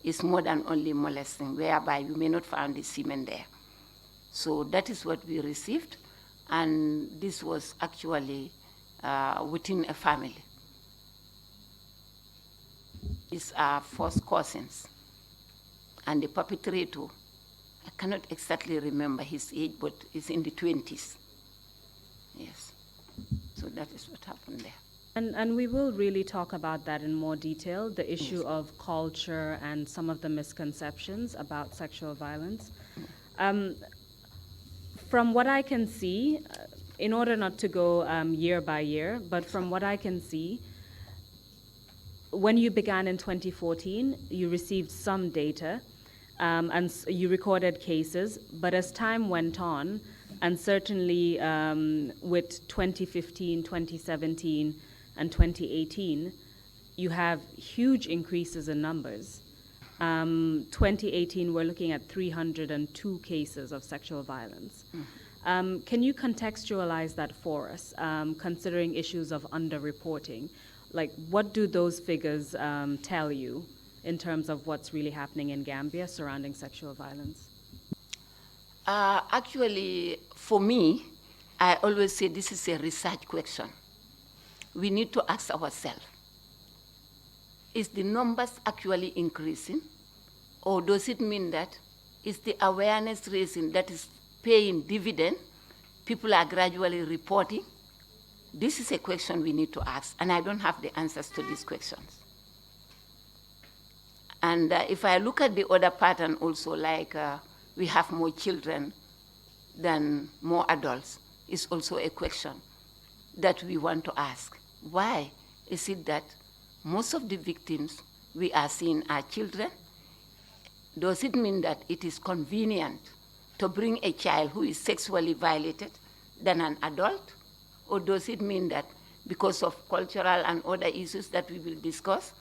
It's more than only molesting, whereby you may not find the semen there. So that is what we received, and this was actually within a family. These are first cousins, and the perpetrator, I cannot exactly remember his age, but it's in the 20s. Yes, so that is what happened there. And we will really talk about that in more detail, the issue of culture and some of the misconceptions about sexual violence. From what I can see, in order not to go year by year, but from what I can see, when you began in 2014, you received some data and you recorded cases, but as time went on, and certainly with 2015, 2017, and 2018, you have huge increases in numbers. 2018, we're looking at 302 cases of sexual violence. Can you contextualize that for us, considering issues of underreporting? Like, what do those figures tell you in terms of what's really happening in Gambia surrounding sexual violence? Actually, for me, I always say this is a research question. We need to ask ourselves, is the numbers actually increasing? Or does it mean that is the awareness raising that is paying dividend? People are gradually reporting? This is a question we need to ask, and I don't have the answers to these questions. And if I look at the other pattern also, like we have more children than more adults, is also a question that we want to ask. Why is it that most of the victims we are seeing are children? Does it mean that it is convenient to bring a child who is sexually violated than an adult? Or does it mean that because of cultural and other issues that we will discuss,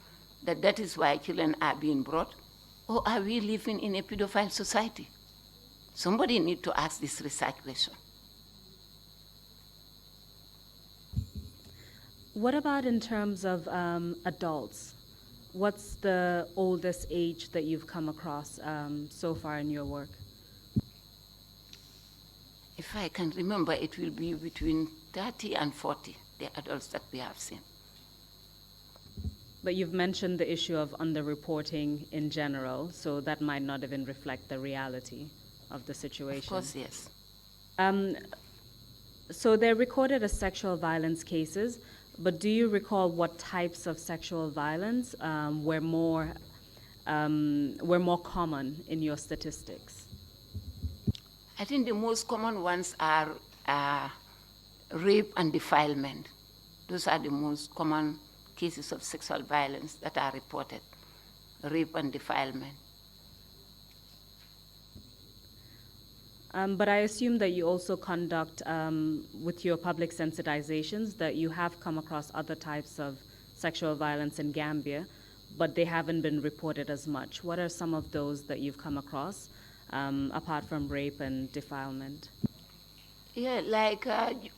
that is why children are being brought? Or are we living in a pedophile society? Somebody needs to ask this research question. What about in terms of adults? What's the oldest age that you've come across so far in your work? If I can remember, it will be between 30 and 40, the adults that we have seen. But you've mentioned the issue of underreporting in general, so that might not even reflect the reality of the situation. Of course, yes. So they're recorded as sexual violence cases, but do you recall what types of sexual violence were more common in your statistics? I think the most common ones are rape and defilement. Those are the most common cases of sexual violence that are reported, rape and defilement. But I assume that you also conduct, with your public sensitizations, that you have come across other types of sexual violence in Gambia, but they haven't been reported as much. What are some of those that you've come across, apart from rape and defilement? Yeah, like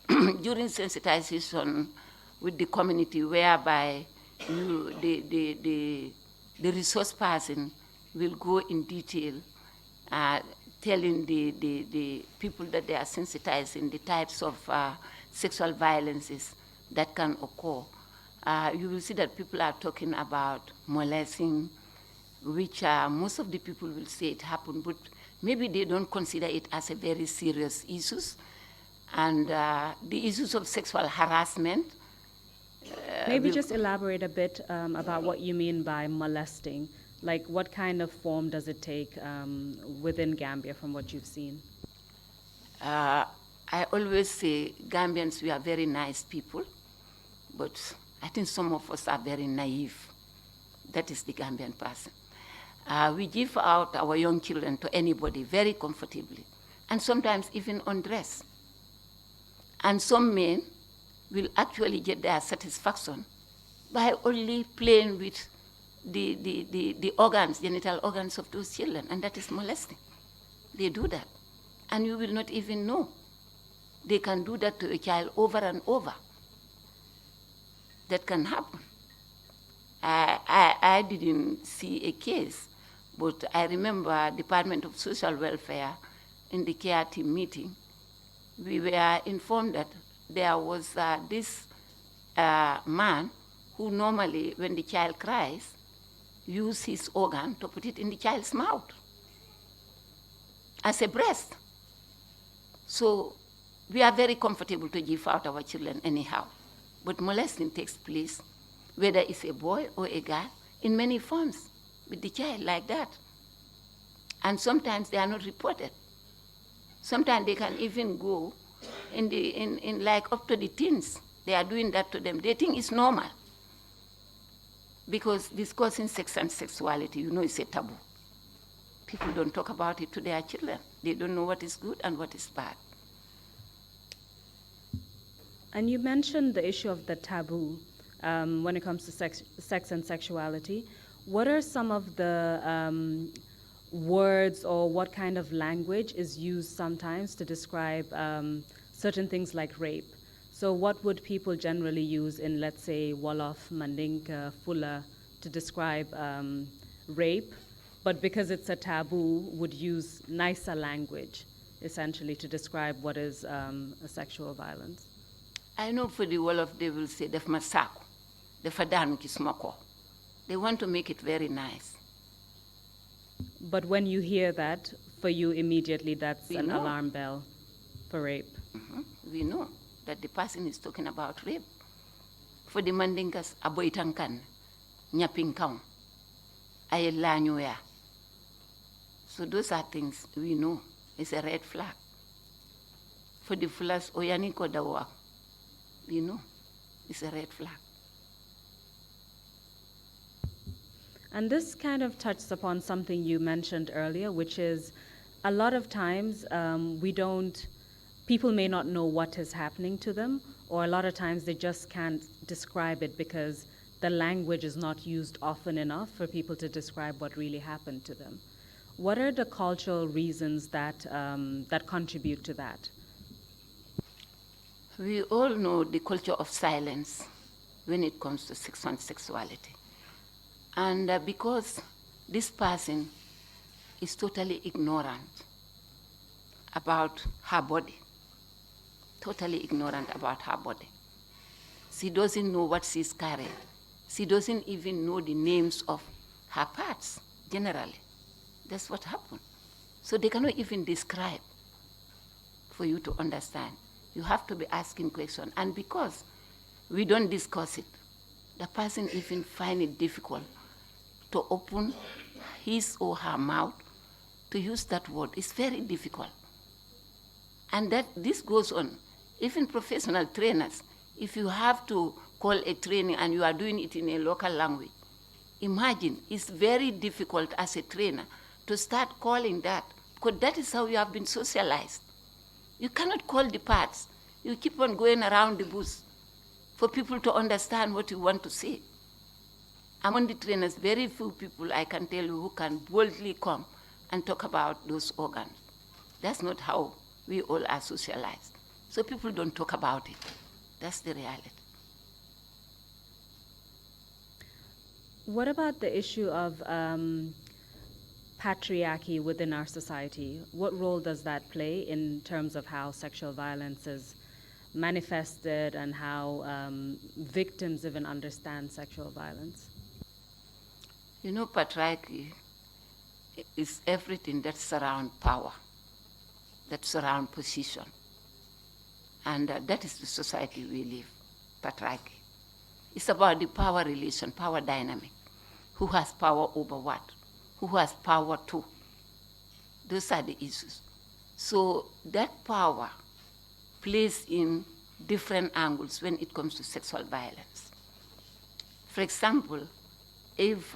during sensitization with the community, whereby the resource person will go in detail, telling the people that they are sensitizing the types of sexual violences that can occur. You will see that people are talking about molesting, which most of the people will say it happened, but maybe they don't consider it as a very serious issue. And the issues of sexual harassment. Maybe just elaborate a bit about what you mean by molesting. Like, what kind of form does it take within Gambia from what you've seen? I always say Gambians, we are very nice people, but I think some of us are very naive. That is the Gambian person. We give out our young children to anybody very comfortably, and sometimes even undressed. And some men will actually get their satisfaction by only playing with the organs, genital organs of those children, and that is molesting. They do that, and you will not even know. They can do that to a child over and over. That can happen. I didn't see a case, but I remember Department of Social Welfare in the care team meeting, we were informed that there was this man who normally, when the child cries, use his organ to put it in the child's mouth as a breast. So we are very comfortable to give out our children anyhow. But molesting takes place, whether it's a boy or a girl, in many forms with the child like that. And sometimes they are not reported. Sometimes they can even go in like up to the teens. They are doing that to them. They think it's normal. Because discussing sex and sexuality, it's a taboo. People don't talk about it to their children. They don't know what is good and what is bad. And you mentioned the issue of the taboo when it comes to sex and sexuality. What are some of the words or what kind of language is used sometimes to describe certain things like rape? So what would people generally use in, let's say, Wolof, Mandinka, Fula to describe rape, but because it's a taboo, would use nicer language, essentially, to describe what is a sexual violence? I know for the Wolof, they will say, def masako, def adanu kismoko. They want to make it very nice. But when you hear that, for you immediately that's an alarm bell for rape. Mm-hmm. We know that the person is talking about rape. For the Mandinkas, aboitankan, nyapinkaun, ayelanyoya. So those are things we know. It's a red flag. For the Fulas, oyaniko dawa, we know it's a red flag. And this kind of touches upon something you mentioned earlier, which is a lot of times people may not know what is happening to them, or a lot of times they just can't describe it because the language is not used often enough for people to describe what really happened to them. What are the cultural reasons that contribute to that? We all know the culture of silence when it comes to sex and sexuality. And because this person is totally ignorant about her body, totally ignorant about her body. She doesn't know what she's carrying. She doesn't even know the names of her parts, generally. That's what happened. So they cannot even describe for you to understand. You have to be asking questions. And because we don't discuss it, the person even find it difficult to open his or her mouth to use that word. It's very difficult. And this goes on. Even professional trainers, if you have to call a training and you are doing it in a local language, imagine it's very difficult as a trainer to start calling that, because that is how you have been socialized. You cannot call the parts. You keep on going around the bush for people to understand what you want to say. Among the trainers, very few people I can tell you who can boldly come and talk about those organs. That's not how we all are socialized. So people don't talk about it. That's the reality. What about the issue of patriarchy within our society? What role does that play in terms of how sexual violence is manifested and how victims even understand sexual violence? Patriarchy is everything that surrounds power, that surrounds position. And that is the society we live, patriarchy. It's about the power relation, power dynamic. Who has power over what? Who has power to? Those are the issues. So that power plays in different angles when it comes to sexual violence. For example, if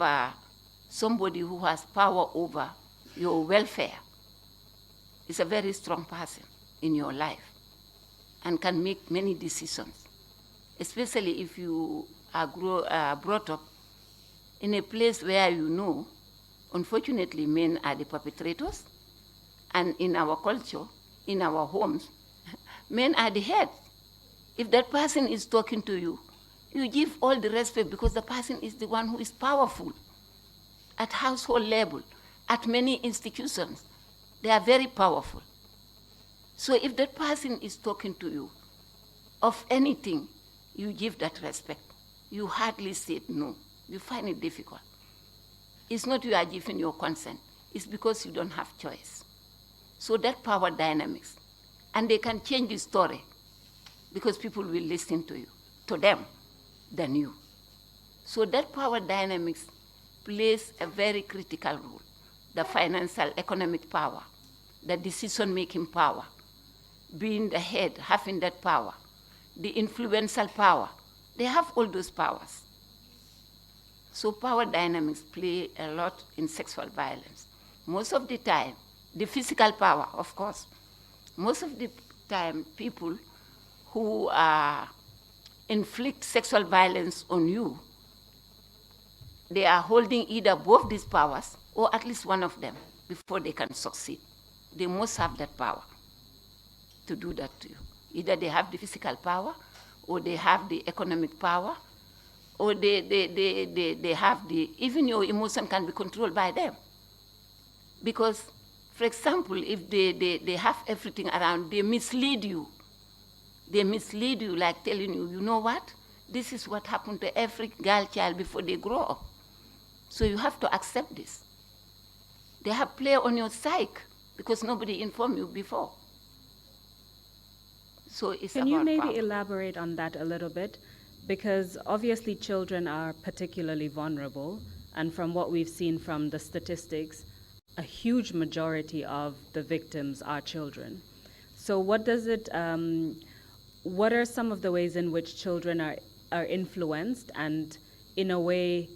somebody who has power over your welfare is a very strong person in your life and can make many decisions, especially if you are brought up in a place where unfortunately, men are the perpetrators, and in our culture, in our homes, men are the head. If that person is talking to you You give all the respect because the person is the one who is powerful at household level, at many institutions. They are very powerful. So if that person is talking to you of anything, you give that respect. You hardly say no. You find it difficult. It's not you are giving your consent. It's because you don't have choice. So that power dynamics. And they can change the story because people will listen to them, than you. So that power dynamics plays a very critical role. The financial, economic power, the decision-making power, being the head, having that power, the influential power. They have all those powers. So power dynamics play a lot in sexual violence. Most of the time, the physical power, of course. Most of the time, people who inflict sexual violence on you, they are holding either both these powers or at least one of them before they can succeed. They must have that power to do that to you. Either they have the physical power, or they have the economic power, or they have even your emotion can be controlled by them. Because, for example, if they have everything around, they mislead you. They mislead you like telling you, you know what? This is what happened to every girl child before they grow up. So you have to accept this. They have play on your psyche because nobody informed you before. So it's Can about you maybe power. elaborate on that a little bit? Because obviously children are particularly vulnerable, and from what we've seen from the statistics, a huge majority of the victims are children. So what are some of the ways in which children are influenced and in a way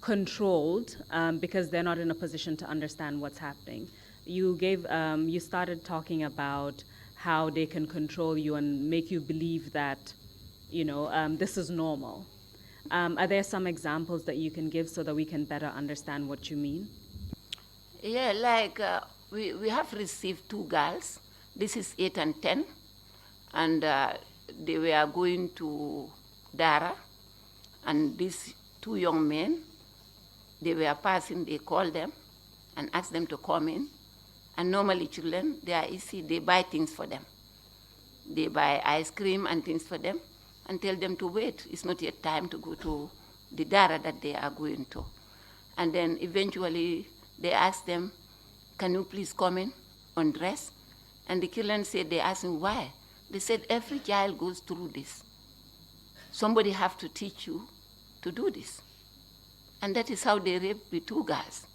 controlled because they're not in a position to understand what's happening? You started talking about how they can control you and make you believe that, this is normal. Are there some examples that you can give so that we can better understand what you mean? Yeah, like we have received 2 girls. This is 8 and 10. And they were going to Dara. And these 2 young men, they were passing, they called them and asked them to come in. And normally children, they are easy, they buy things for them. They buy ice cream and things for them and tell them to wait. It's not yet time to go to the Dara that they are going to. And then eventually they asked them, can you please come in, undress? And the children said, they asked him why. They said, every child goes through this. Somebody have to teach you to do this. And that is how they raped the 2 girls.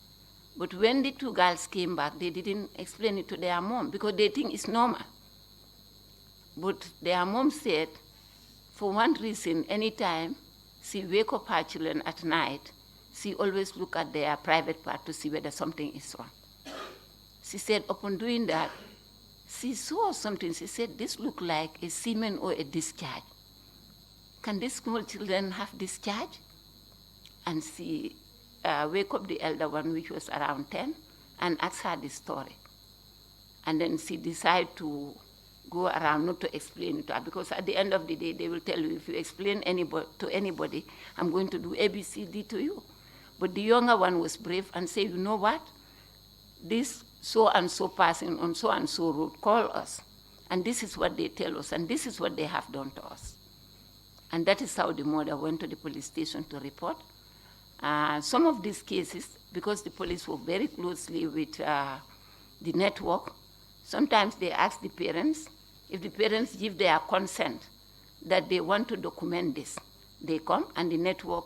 But when the 2 girls came back, they didn't explain it to their mom because they think it's normal. But their mom said, for one reason, anytime she wake up her children at night, she always look at their private part to see whether something is wrong. She said, upon doing that, she saw something. She said, this look like a semen or a discharge. Can these small children have discharge? And she wake up the elder one, which was around 10, and ask her this story. And then she decided to go around not to explain it to her, because at the end of the day, they will tell you, if you explain to anybody, I'm going to do ABCD to you. But the younger one was brave and said, you know what? This so-and-so person on so-and-so road call us. And this is what they tell us, and this is what they have done to us. And that is how the mother went to the police station to report. Some of these cases, because the police work very closely with the network, sometimes they ask the parents, if the parents give their consent that they want to document this, they come and the network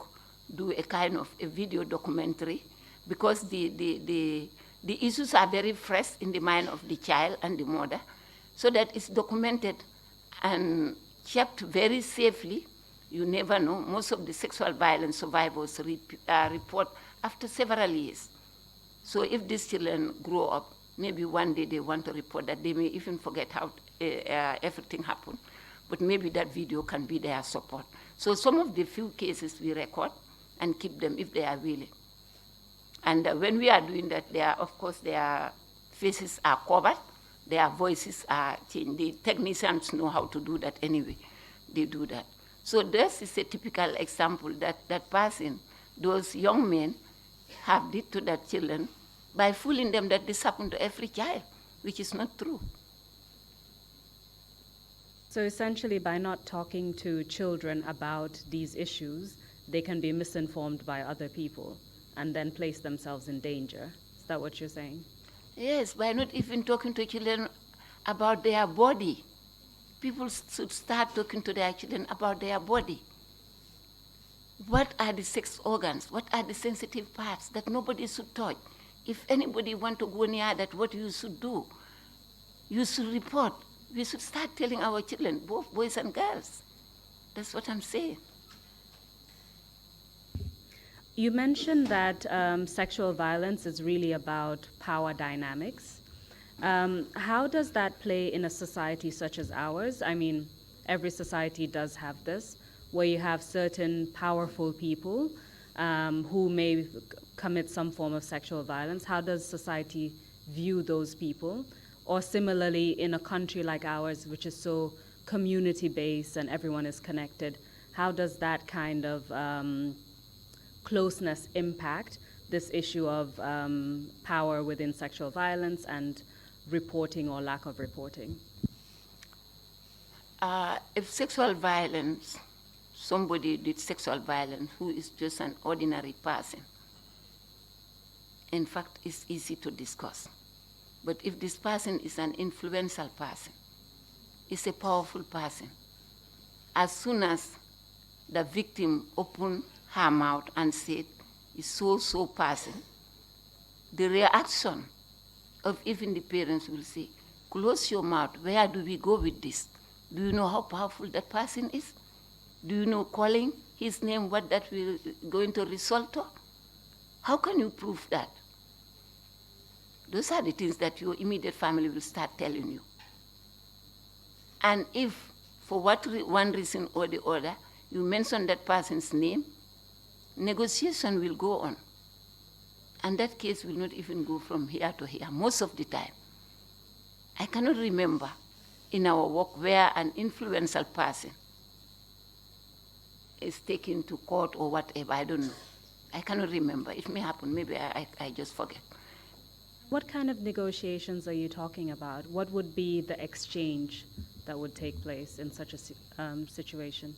do a kind of a video documentary, because the issues are very fresh in the mind of the child and the mother, so that it's documented and kept very safely. You never know. Most of the sexual violence survivors report after several years. So if these children grow up, maybe one day they want to report that, they may even forget how everything happened. But maybe that video can be their support. So some of the few cases we record and keep them if they are willing. And when we are doing that, of course, their faces are covered, their voices are changed. The technicians know how to do that anyway. They do that. So this is a typical example that person, those young men have did to their children by fooling them that this happened to every child, which is not true. So essentially, by not talking to children about these issues, they can be misinformed by other people and then place themselves in danger. Is that what you're saying? Yes, by not even talking to children about their body. People should start talking to their children about their body. What are the sex organs? What are the sensitive parts that nobody should touch? If anybody want to go near that, what you should do? You should report. We should start telling our children, both boys and girls. That's what I'm saying. You mentioned that sexual violence is really about power dynamics. How does that play in a society such as ours? I mean, every society does have this, where you have certain powerful people who may commit some form of sexual violence. How does society view those people? Or similarly, in a country like ours, which is so community-based and everyone is connected, how does that kind of closeness impact this issue of power within sexual violence and reporting or lack of reporting? If sexual violence, somebody did sexual violence who is just an ordinary person, in fact, it's easy to discuss. But if this person is an influential person, is a powerful person, as soon as the victim opened her mouth and said, is so person, the reaction of even the parents will say, close your mouth, where do we go with this? Do you know how powerful that person is? Do you know calling his name what that will going to result to? How can you prove that? Those are the things that your immediate family will start telling you. And if, for one reason or the other, you mention that person's name, negotiation will go on. And that case will not even go from here to here, most of the time. I cannot remember in our work where an influential person is taken to court or whatever, I don't know. I cannot remember. It may happen, maybe I just forget. What kind of negotiations are you talking about? What would be the exchange that would take place in such a situation?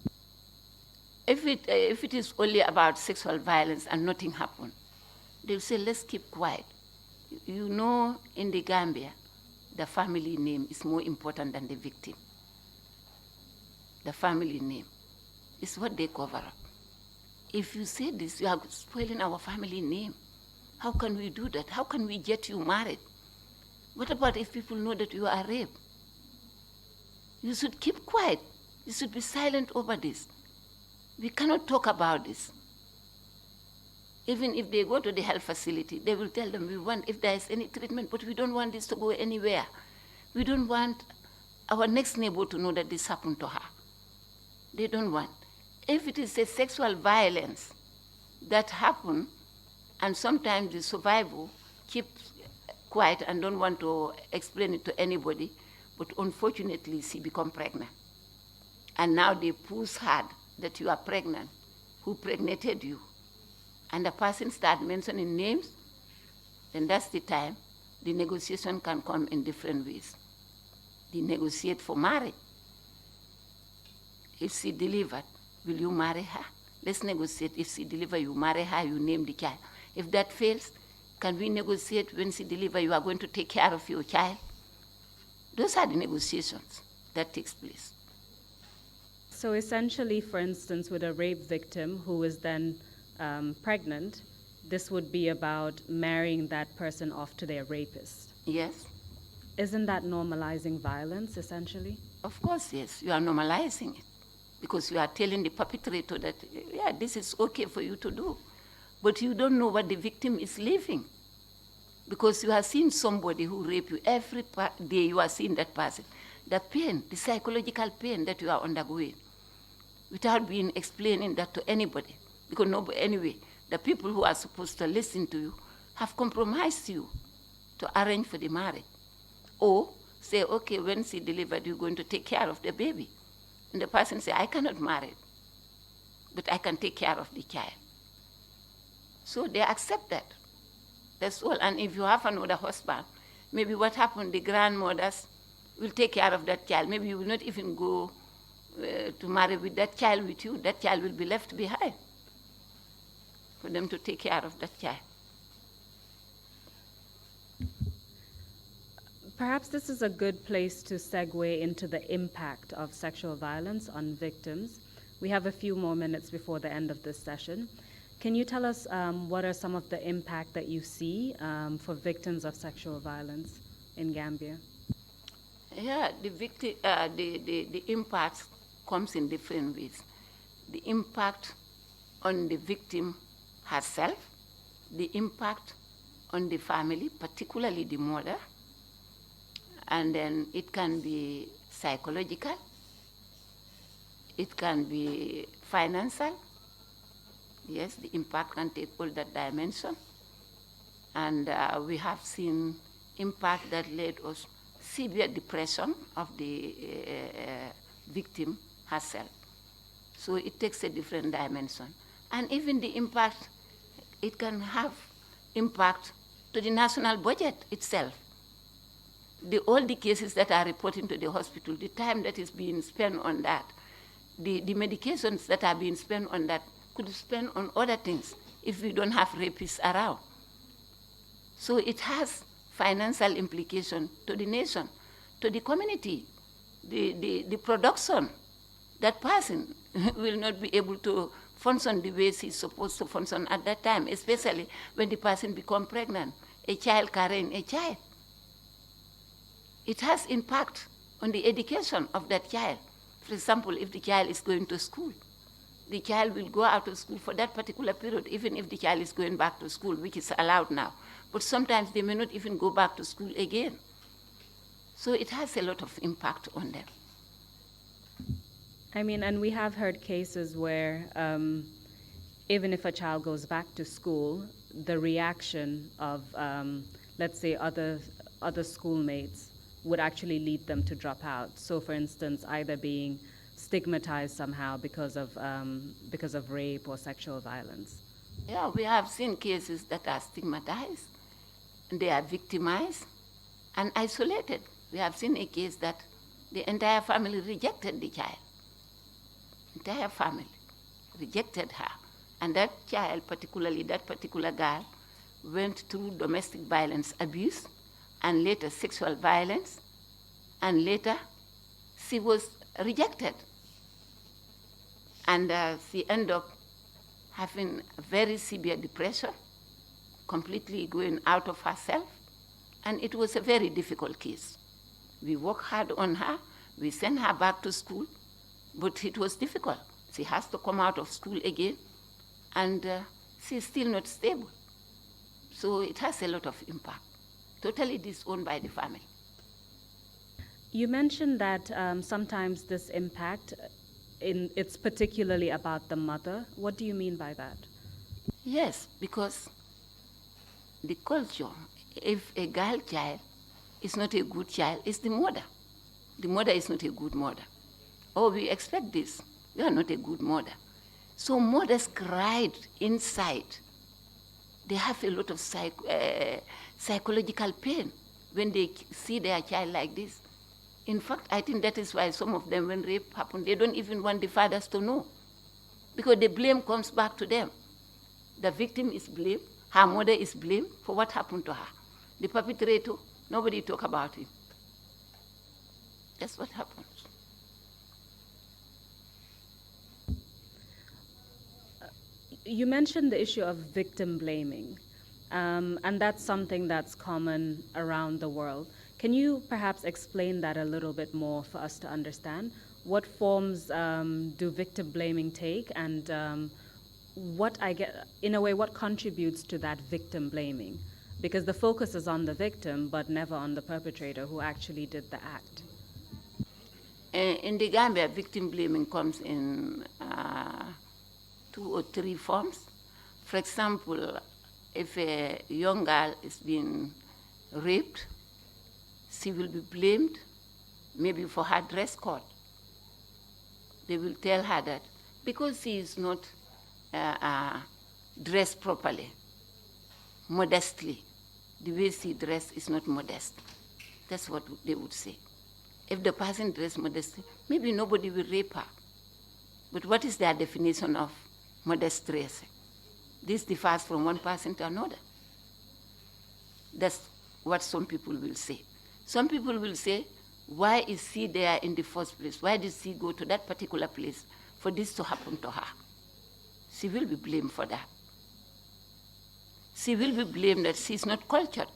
If it is only about sexual violence and nothing happened, they'll say, let's keep quiet. You know, in the Gambia, the family name is more important than the victim. The family name is what they cover up. If you say this, you are spoiling our family name. How can we do that? How can we get you married? What about if people know that you are raped? You should keep quiet. You should be silent over this. We cannot talk about this. Even if they go to the health facility, they will tell them, we want, if there is any treatment, but we don't want this to go anywhere. We don't want our next neighbor to know that this happened to her. They don't want. If it is a sexual violence that happened, and sometimes the survivor keeps quiet and don't want to explain it to anybody, but unfortunately she becomes pregnant. And now they push hard that you are pregnant. Who pregnated you? And the person starts mentioning names, then that's the time the negotiation can come in different ways. They negotiate for marriage. If she delivered, will you marry her? Let's negotiate. If she delivers, you marry her, you name the child. If that fails, can we negotiate when she delivers, you are going to take care of your child? Those are the negotiations that takes place. So essentially, for instance, with a rape victim who is then pregnant, this would be about marrying that person off to their rapist. Yes. Isn't that normalizing violence, essentially? Of course, yes. You are normalizing it because you are telling the perpetrator that, yeah, this is okay for you to do. But you don't know what the victim is living. Because you have seen somebody who raped you. Every day you are seeing that person. The pain, the psychological pain that you are undergoing, without being explaining that to anybody. Because anyway, the people who are supposed to listen to you have compromised you to arrange for the marriage. Or say, okay, when she delivered, you're going to take care of the baby. And the person say, I cannot marry. but I can take care of the child. So they accept that. That's all. And if you have another husband, maybe what happened, the grandmothers will take care of that child. Maybe you will not even go to marry with that child with you. That child will be left behind for them to take care of that child. Perhaps this is a good place to segue into the impact of sexual violence on victims. We have a few more minutes before the end of this session. Can you tell us what are some of the impact that you see for victims of sexual violence in Gambia? Yeah, the impact comes in different ways. The impact on the victim herself, the impact on the family, particularly the mother, and then it can be psychological, it can be financial. Yes, the impact can take all that dimension. And we have seen impact that led us severe depression of the victim herself. So it takes a different dimension. And even the impact, it can have impact to the national budget itself. All the cases that are reported to the hospital, the time that is being spent on that, the medications that are being spent on that could be spent on other things if we don't have rapists around. So it has financial implication to the nation, to the community, the production. That person will not be able to function the way he's supposed to function at that time, especially when the person becomes pregnant, a child carrying a child. It has impact on the education of that child. For example, if the child is going to school, the child will go out of school for that particular period, even if the child is going back to school, which is allowed now. But sometimes they may not even go back to school again. So it has a lot of impact on them. I mean, and we have heard cases where even if a child goes back to school, the reaction of, let's say, other schoolmates would actually lead them to drop out. So, for instance, either being stigmatized somehow because of rape or sexual violence. Yeah, we have seen cases that are stigmatized, and they are victimized and isolated. We have seen a case that the entire family rejected the child. Entire family rejected her. And that child, particularly that particular girl, went through domestic violence abuse and later sexual violence, and later she was rejected. And she ended up having a very severe depression, completely going out of herself, and it was a very difficult case. We worked hard on her, we sent her back to school, but it was difficult. She has to come out of school again, and she's still not stable. So it has a lot of impact, totally disowned by the family. You mentioned that sometimes this impact, it's particularly about the mother. What do you mean by that? Yes, because the culture, if a girl child is not a good child, it's the mother. The mother is not a good mother. Oh, we expect this. You are not a good mother. So mothers cried inside. They have a lot of psychological pain when they see their child like this. In fact, I think that is why some of them, when rape happens, they don't even want the fathers to know, because the blame comes back to them. The victim is blamed, her mother is blamed for what happened to her. The perpetrator, nobody talk about him. That's what happens. You mentioned the issue of victim blaming, and that's something that's common around the world. Can you perhaps explain that a little bit more for us to understand? What forms do victim blaming take, and what contributes to that victim blaming? Because the focus is on the victim, but never on the perpetrator who actually did the act. In the Gambia, victim blaming comes in 2 or 3 forms. For example, if a young girl is being raped, she will be blamed maybe for her dress code. They will tell her that because she is not dressed properly, modestly. The way she dressed is not modest. That's what they would say. If the person dressed modestly, maybe nobody will rape her. But what is their definition of modest dressing? This differs from one person to another. That's what some people will say. Some people will say, why is she there in the first place? Why did she go to that particular place for this to happen to her? She will be blamed for that. She will be blamed that she's not cultured,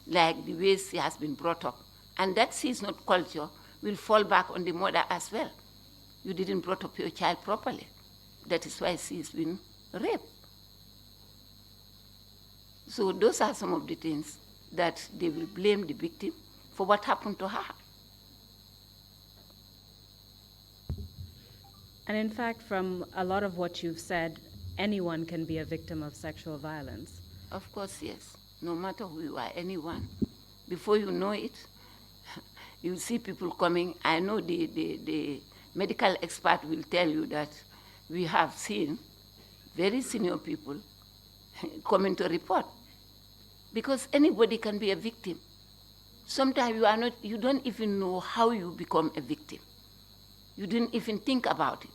like the way she has been brought up. And that she's not cultured will fall back on the mother as well. You didn't brought up your child properly. That is why she's been raped. So those are some of the things that they will blame the victim for what happened to her. And in fact, from a lot of what you've said, anyone can be a victim of sexual violence. Of course, yes. No matter who you are, anyone. Before you know it, you see people coming. I know the medical expert will tell you that we have seen very senior people coming to report. Because anybody can be a victim. Sometimes you don't even know how you become a victim. You didn't even think about it.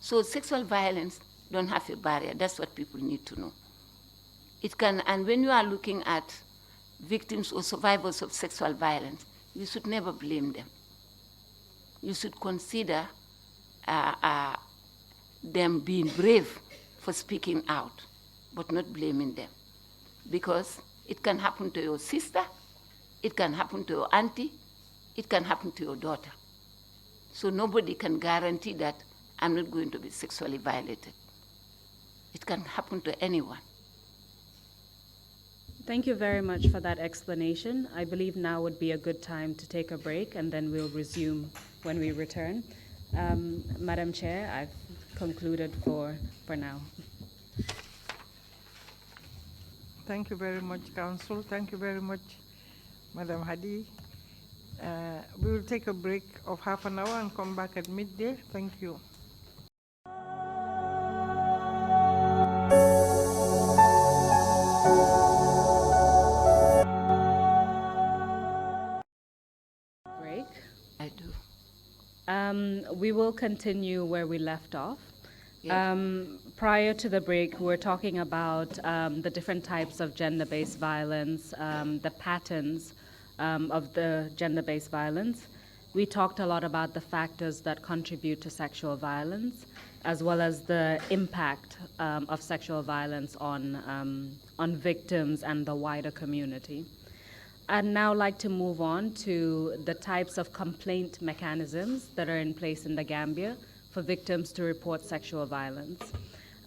So sexual violence don't have a barrier. That's what people need to know. It can, and when you are looking at victims or survivors of sexual violence, you should never blame them. You should consider them being brave for speaking out, but not blaming them. Because it can happen to your sister, it can happen to your auntie, it can happen to your daughter. So nobody can guarantee that I'm not going to be sexually violated. It can happen to anyone. Thank you very much for that explanation. I believe now would be a good time to take a break, and then we'll resume when we return. Madam Chair, I've concluded for now. Thank you very much, Council. Thank you very much, Madam Haddy. We will take a break of half an hour and come back at midday. Thank you. Break. I do. We will continue where we left off. Yes. Prior to the break, we were talking about the different types of gender-based violence, the patterns of the gender-based violence. We talked a lot about the factors that contribute to sexual violence, as well as the impact of sexual violence on victims and the wider community. I'd now like to move on to the types of complaint mechanisms that are in place in the Gambia for victims to report sexual violence.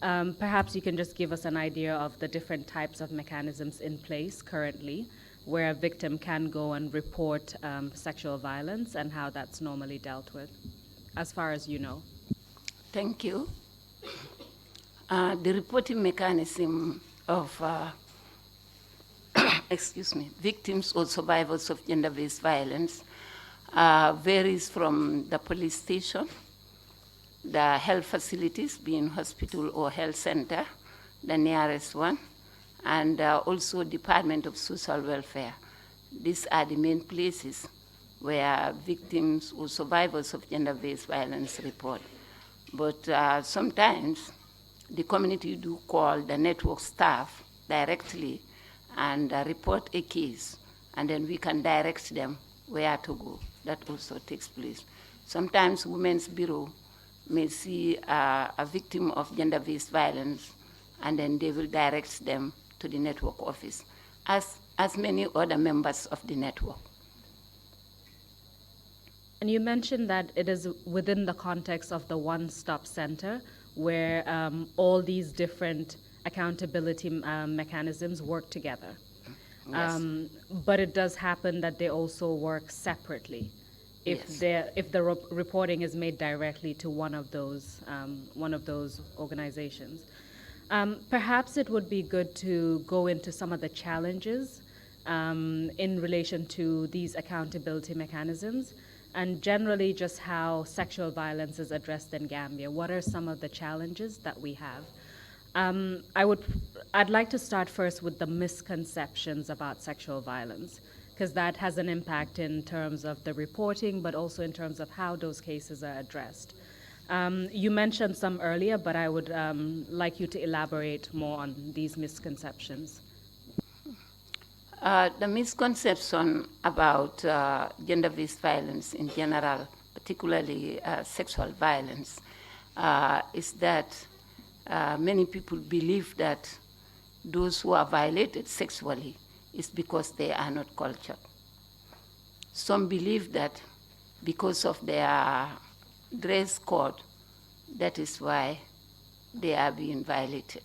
Perhaps you can just give us an idea of the different types of mechanisms in place currently where a victim can go and report sexual violence and how that's normally dealt with, as far as you know. Thank you. The reporting mechanism of victims or survivors of gender-based violence varies from the police station, the health facilities, being hospital or health center, the nearest one, and also Department of Social Welfare. These are the main places where victims or survivors of gender-based violence report. But sometimes the community do call the network staff directly and report a case, and then we can direct them where to go. That also takes place. Sometimes Women's Bureau may see a victim of gender-based violence, and then they will direct them to the network office, as many other members of the network. And you mentioned that it is within the context of the one-stop center where all these different accountability mechanisms work together. Yes. But it does happen that they also work separately if the reporting is made directly to one of those organizations. Perhaps it would be good to go into some of the challenges in relation to these accountability mechanisms. and generally just how sexual violence is addressed in Gambia. What are some of the challenges that we have? I'd like to start first with the misconceptions about sexual violence, because that has an impact in terms of the reporting, but also in terms of how those cases are addressed. You mentioned some earlier, but I would like you to elaborate more on these misconceptions. The misconception about gender-based violence in general, particularly sexual violence, is that many people believe that those who are violated sexually is because they are not cultured. Some believe that because of their dress code, that is why they are being violated.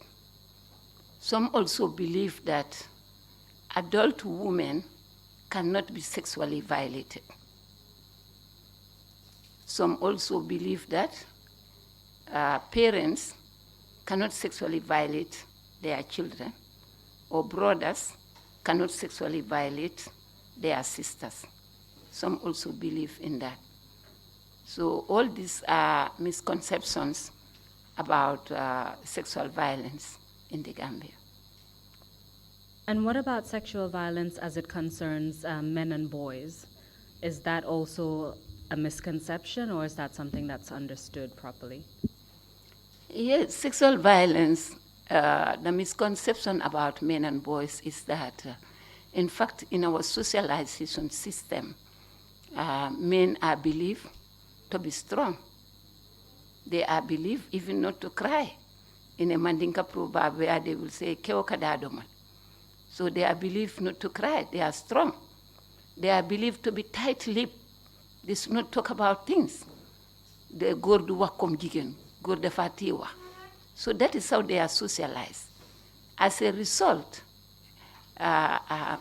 Some also believe that adult women cannot be sexually violated. Some also believe that parents cannot sexually violate their children, or brothers cannot sexually violate their sisters. Some also believe in that. So all these are misconceptions about sexual violence in the Gambia. And what about sexual violence as it concerns men and boys? Is that also a misconception, or is that something that's understood properly? Yes, sexual violence, the misconception about men and boys is that, in fact, in our socialization system, men are believed to be strong. They are believed even not to cry. In a Mandinka proverb where they will say, "Keo kadadoman." So they are believed not to cry. They are strong. They are believed to be tight-lipped. They should not talk about things. They go do work kom jigen, go de fatiwa. So that is how they are socialized. As a result,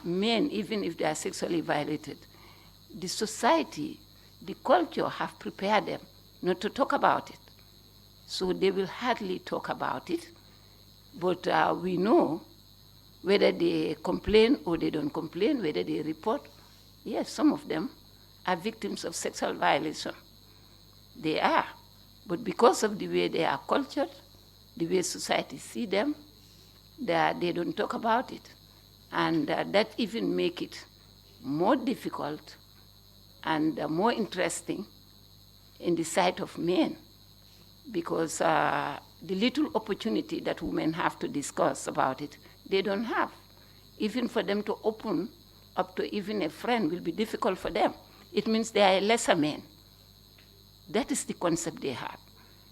men, even if they are sexually violated, the society, the culture have prepared them not to talk about it. So they will hardly talk about it. But we know whether they complain or they don't complain, whether they report. Yes, some of them are victims of sexual violation. They are. But because of the way they are cultured, the way society see them, they don't talk about it. And that even make it more difficult and more interesting in the sight of men, because the little opportunity that women have to discuss about it, they don't have. Even for them to open up to even a friend will be difficult for them. It means they are lesser men. That is the concept they have.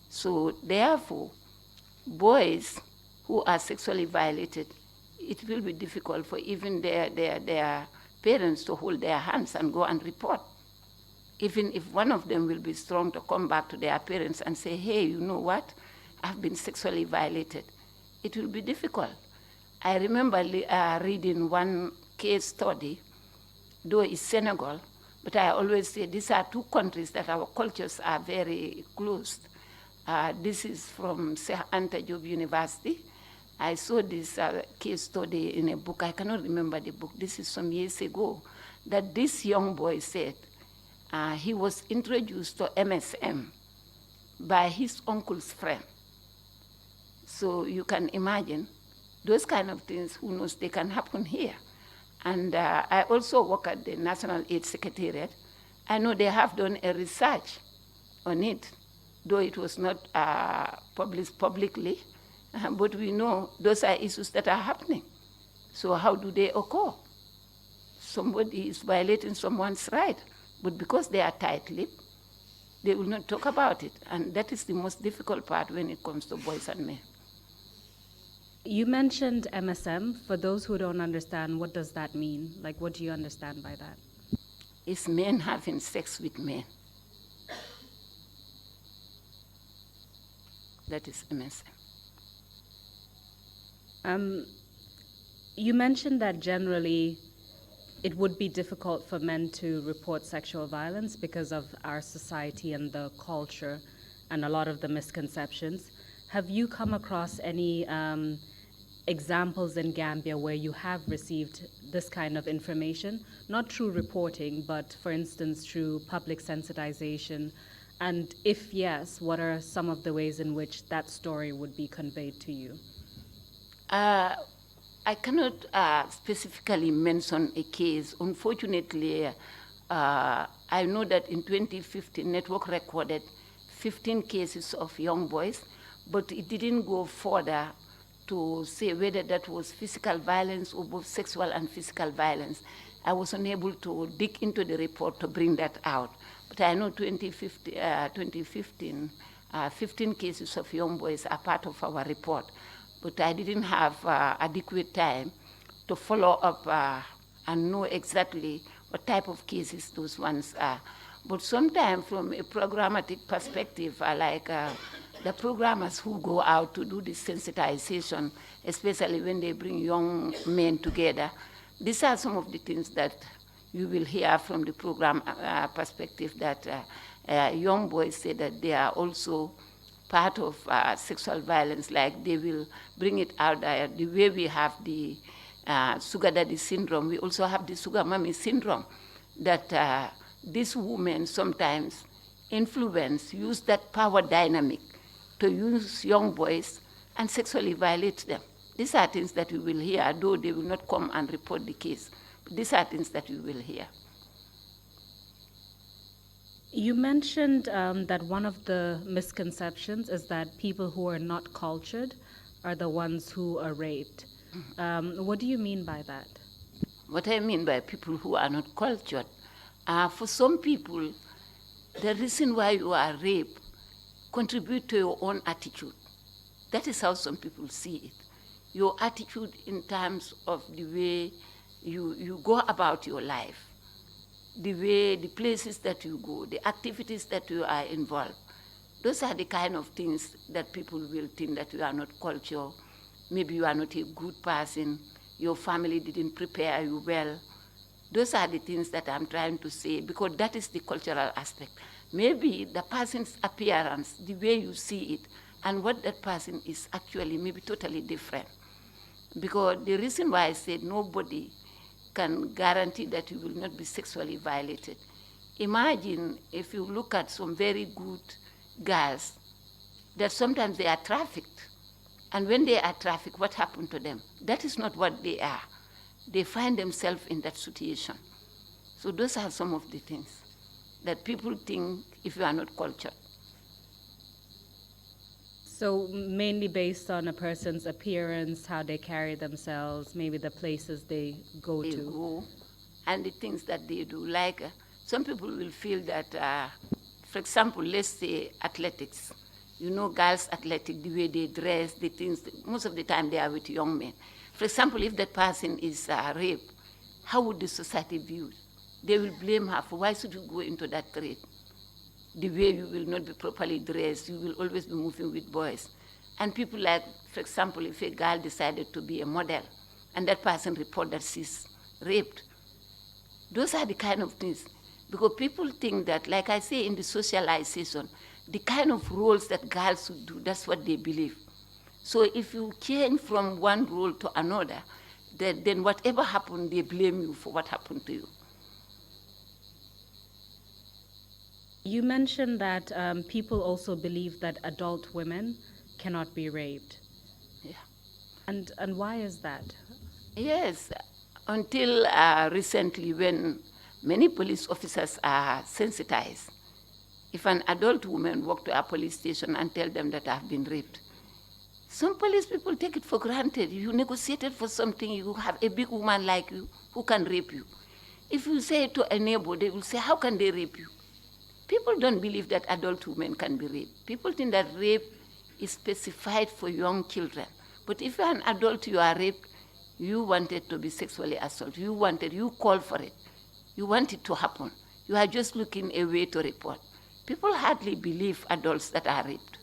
So therefore, boys who are sexually violated, it will be difficult for even their parents to hold their hands and go and report. Even if one of them will be strong to come back to their parents and say, "Hey, you know what? I've been sexually violated." It will be difficult. I remember reading one case study, though it's Senegal, but I always say these are two countries that our cultures are very close. This is from Sheikh Anta Diop University. I saw this case study in a book. I cannot remember the book. This is some years ago, that this young boy said he was introduced to MSM by his uncle's friend. So you can imagine those kind of things, who knows, they can happen here. And I also work at the National AIDS Secretariat. I know they have done a research on it, though it was not published publicly, but we know those are issues that are happening. So how do they occur? Somebody is violating someone's right, but because they are tight-lipped, they will not talk about it. And that is the most difficult part when it comes to boys and men. You mentioned MSM. For those who don't understand, what does that mean? Like, what do you understand by that? It's men having sex with men. That is MSM. You mentioned that generally it would be difficult for men to report sexual violence because of our society and the culture and a lot of the misconceptions. Have you come across any examples in Gambia where you have received this kind of information, not through reporting, but for instance, through public sensitization? And if yes, what are some of the ways in which that story would be conveyed to you? I cannot specifically mention a case. Unfortunately, I know that in 2015, Network recorded 15 cases of young boys, but it didn't go further to say whether that was physical violence or both sexual and physical violence. I was unable to dig into the report to bring that out. But I know 2015, 15 cases of young boys are part of our report. But I didn't have adequate time to follow up and know exactly what type of cases those ones are. But sometimes from a programmatic perspective, the programmers who go out to do this sensitization, especially when they bring young men together, these are some of the things that you will hear from the program perspective, that young boys say that they are also part of sexual violence, like they will bring it out. The way we have the sugar daddy syndrome, we also have the sugar mommy syndrome, that these women sometimes use that power dynamic to use young boys and sexually violate them. These are things that we will hear, though they will not come and report the case. But these are things that we will hear. You mentioned that one of the misconceptions is that people who are not cultured are the ones who are raped. What do you mean by that? What I mean by people who are not cultured, for some people, the reason why you are raped contributes to your own attitude. That is how some people see it. Your attitude in terms of the way you go about your life, the places that you go, the activities that you are involved. Those are the kind of things that people will think that you are not cultured. Maybe you are not a good person, your family didn't prepare you well. Those are the things that I'm trying to say, because that is the cultural aspect. Maybe the person's appearance, the way you see it, and what that person is actually maybe totally different. Because the reason why I said nobody can guarantee that you will not be sexually violated. Imagine if you look at some very good girls, that sometimes they are trafficked. And when they are trafficked, what happened to them? That is not what they are. They find themselves in that situation. So those are some of the things that people think if you are not cultured. So mainly based on a person's appearance, how they carry themselves, maybe the places they go They to. go, and the things that they do. Like some people will feel that, for example, let's say athletics. You know, girls athletic, the way they dress, the things, most of the time they are with young men. For example, if that person is raped, how would the society view it? They will blame her for why should you go into that trade? The way you will not be properly dressed, you will always be moving with boys. And people like, for example, if a girl decided to be a model and that person report that she's raped, those are the kind of things. Because people think that, like I say in the socialization, the kind of roles that girls should do, that's what they believe. So if you change from one role to another, then whatever happened, they blame you for what happened to you. You mentioned that people also believe that adult women cannot be raped. Yeah. And why is that? Yes, until recently when many police officers are sensitized. If an adult woman walk to a police station and tell them that I've been raped, some police people take it for granted. You negotiated for something, you have a big woman like you who can rape you. If you say it to a neighbor, they will say, how can they rape you? People don't believe that adult women can be raped. People think that rape is specified for young children. But if you're an adult, you are raped, you wanted to be sexually assaulted. You called for it. You want it to happen. You are just looking a way to report. People hardly believe adults that are raped.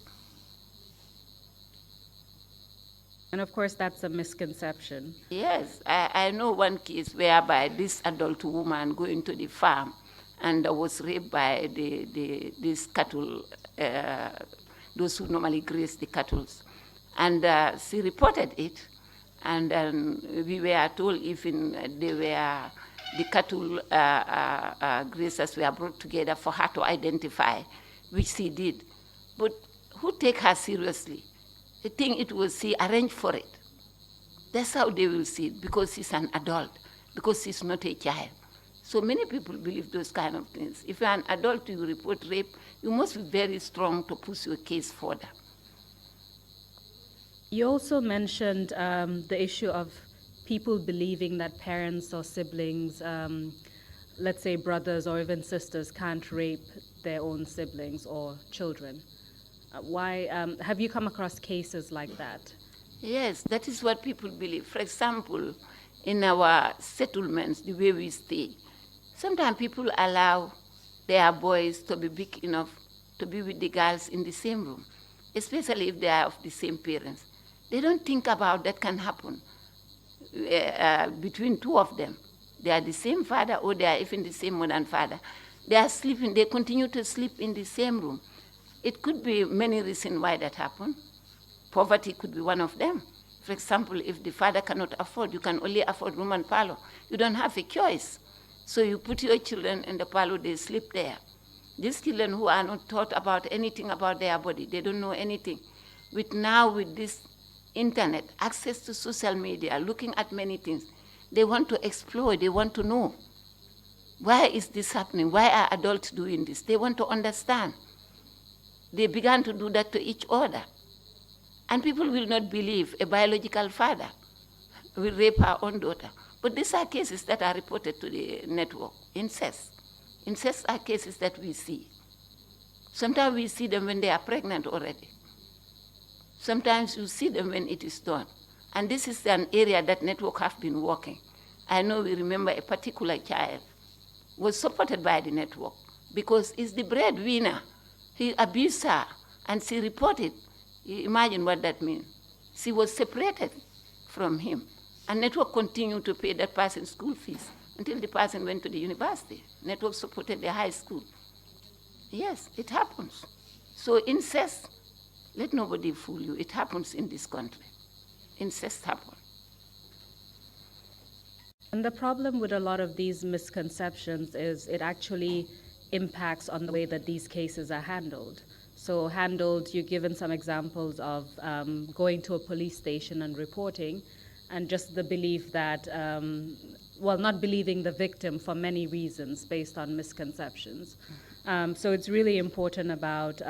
And of course, that's a misconception. Yes, I know one case whereby this adult woman going to the farm and was raped by these cattle, those who normally graze the cattle. And she reported it, And then we were told even the cattle grazers were brought together for her to identify, which she did. But who take her seriously? They think it was she arranged for it. That's how they will see it, because she's an adult, because she's not a child. So many people believe those kind of things. If you're an adult, you report rape, you must be very strong to push your case further. You also mentioned the issue of people believing that parents or siblings, let's say brothers or even sisters, can't rape their own siblings or children. Why have you come across cases like that? Yes, that is what people believe. For example, in our settlements, the way we stay, sometimes people allow their boys to be big enough to be with the girls in the same room, especially if they are of the same parents. They don't think about that can happen between two of them. They are the same father, or they are even the same mother and father. They are sleeping, they continue to sleep in the same room. It could be many reasons why that happened. Poverty could be one of them. For example, if the father cannot afford, you can only afford room and parlor. You don't have a choice. So you put your children in the parlor, they sleep there. These children who are not taught about anything about their body, they don't know anything. With this internet, access to social media, looking at many things, they want to explore, they want to know. Why is this happening? Why are adults doing this? They want to understand. They began to do that to each other. And people will not believe a biological father will rape her own daughter. But these are cases that are reported to the network. Incest. Incest are cases that we see. Sometimes we see them when they are pregnant already. Sometimes you see them when it is done. And this is an area that network have been working. I know we remember a particular child was supported by the network because he's the breadwinner. He abused her and she reported. You imagine what that means. She was separated from him. And network continued to pay that person's school fees until the person went to the university. Network supported the high school. Yes, it happens. So incest, let nobody fool you. It happens in this country. Incest happens. And the problem with a lot of these misconceptions is it actually impacts on the way that these cases are handled. So handled, you've given some examples of going to a police station and reporting, and just the belief that, not believing the victim for many reasons based on misconceptions. So it's really important about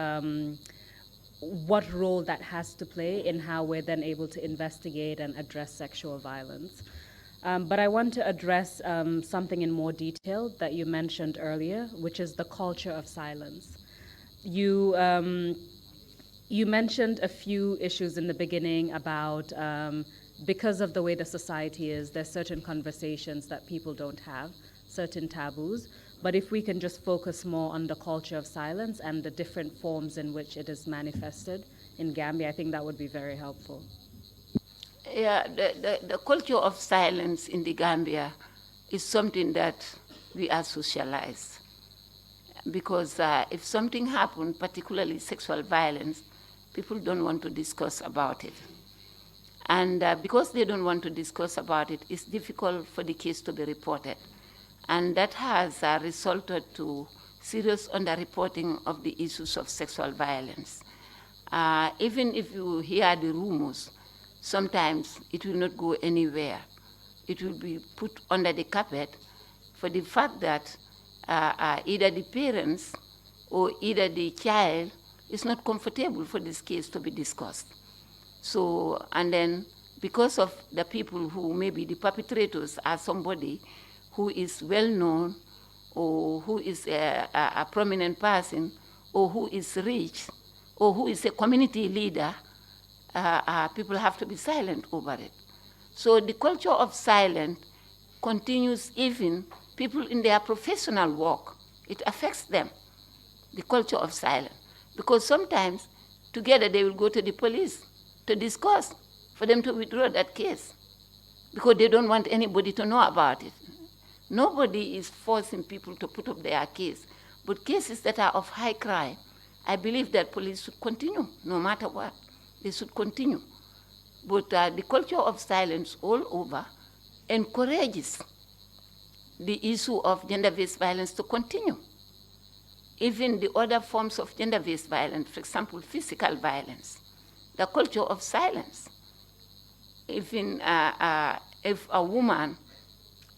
what role that has to play in how we're then able to investigate and address sexual violence. But I want to address something in more detail that you mentioned earlier, which is the culture of silence. You mentioned a few issues in the beginning about because of the way the society is, there's certain conversations that people don't have, certain taboos. But if we can just focus more on the culture of silence and the different forms in which it is manifested in Gambia, I think that would be very helpful. Yeah, the culture of silence in the Gambia is something that we are socialized. Because if something happened, particularly sexual violence, people don't want to discuss about it. And because they don't want to discuss about it, it's difficult for the case to be reported. And that has resulted to serious underreporting of the issues of sexual violence. Even if you hear the rumors, sometimes it will not go anywhere. It will be put under the carpet for the fact that either the parents or either the child is not comfortable for this case to be discussed. So, and then because of the people who maybe the perpetrators are somebody who is well known or who is a prominent person or who is rich or who is a community leader, people have to be silent over it. So the culture of silence continues even people in their professional work. It affects them, the culture of silence. Because sometimes together they will go to the police to discuss for them to withdraw that case because they don't want anybody to know about it. Nobody is forcing people to put up their case. But cases that are of high crime, I believe that police should continue, no matter what. They should continue. But the culture of silence all over encourages the issue of gender-based violence to continue. Even the other forms of gender-based violence, for example, physical violence, the culture of silence. Even if a woman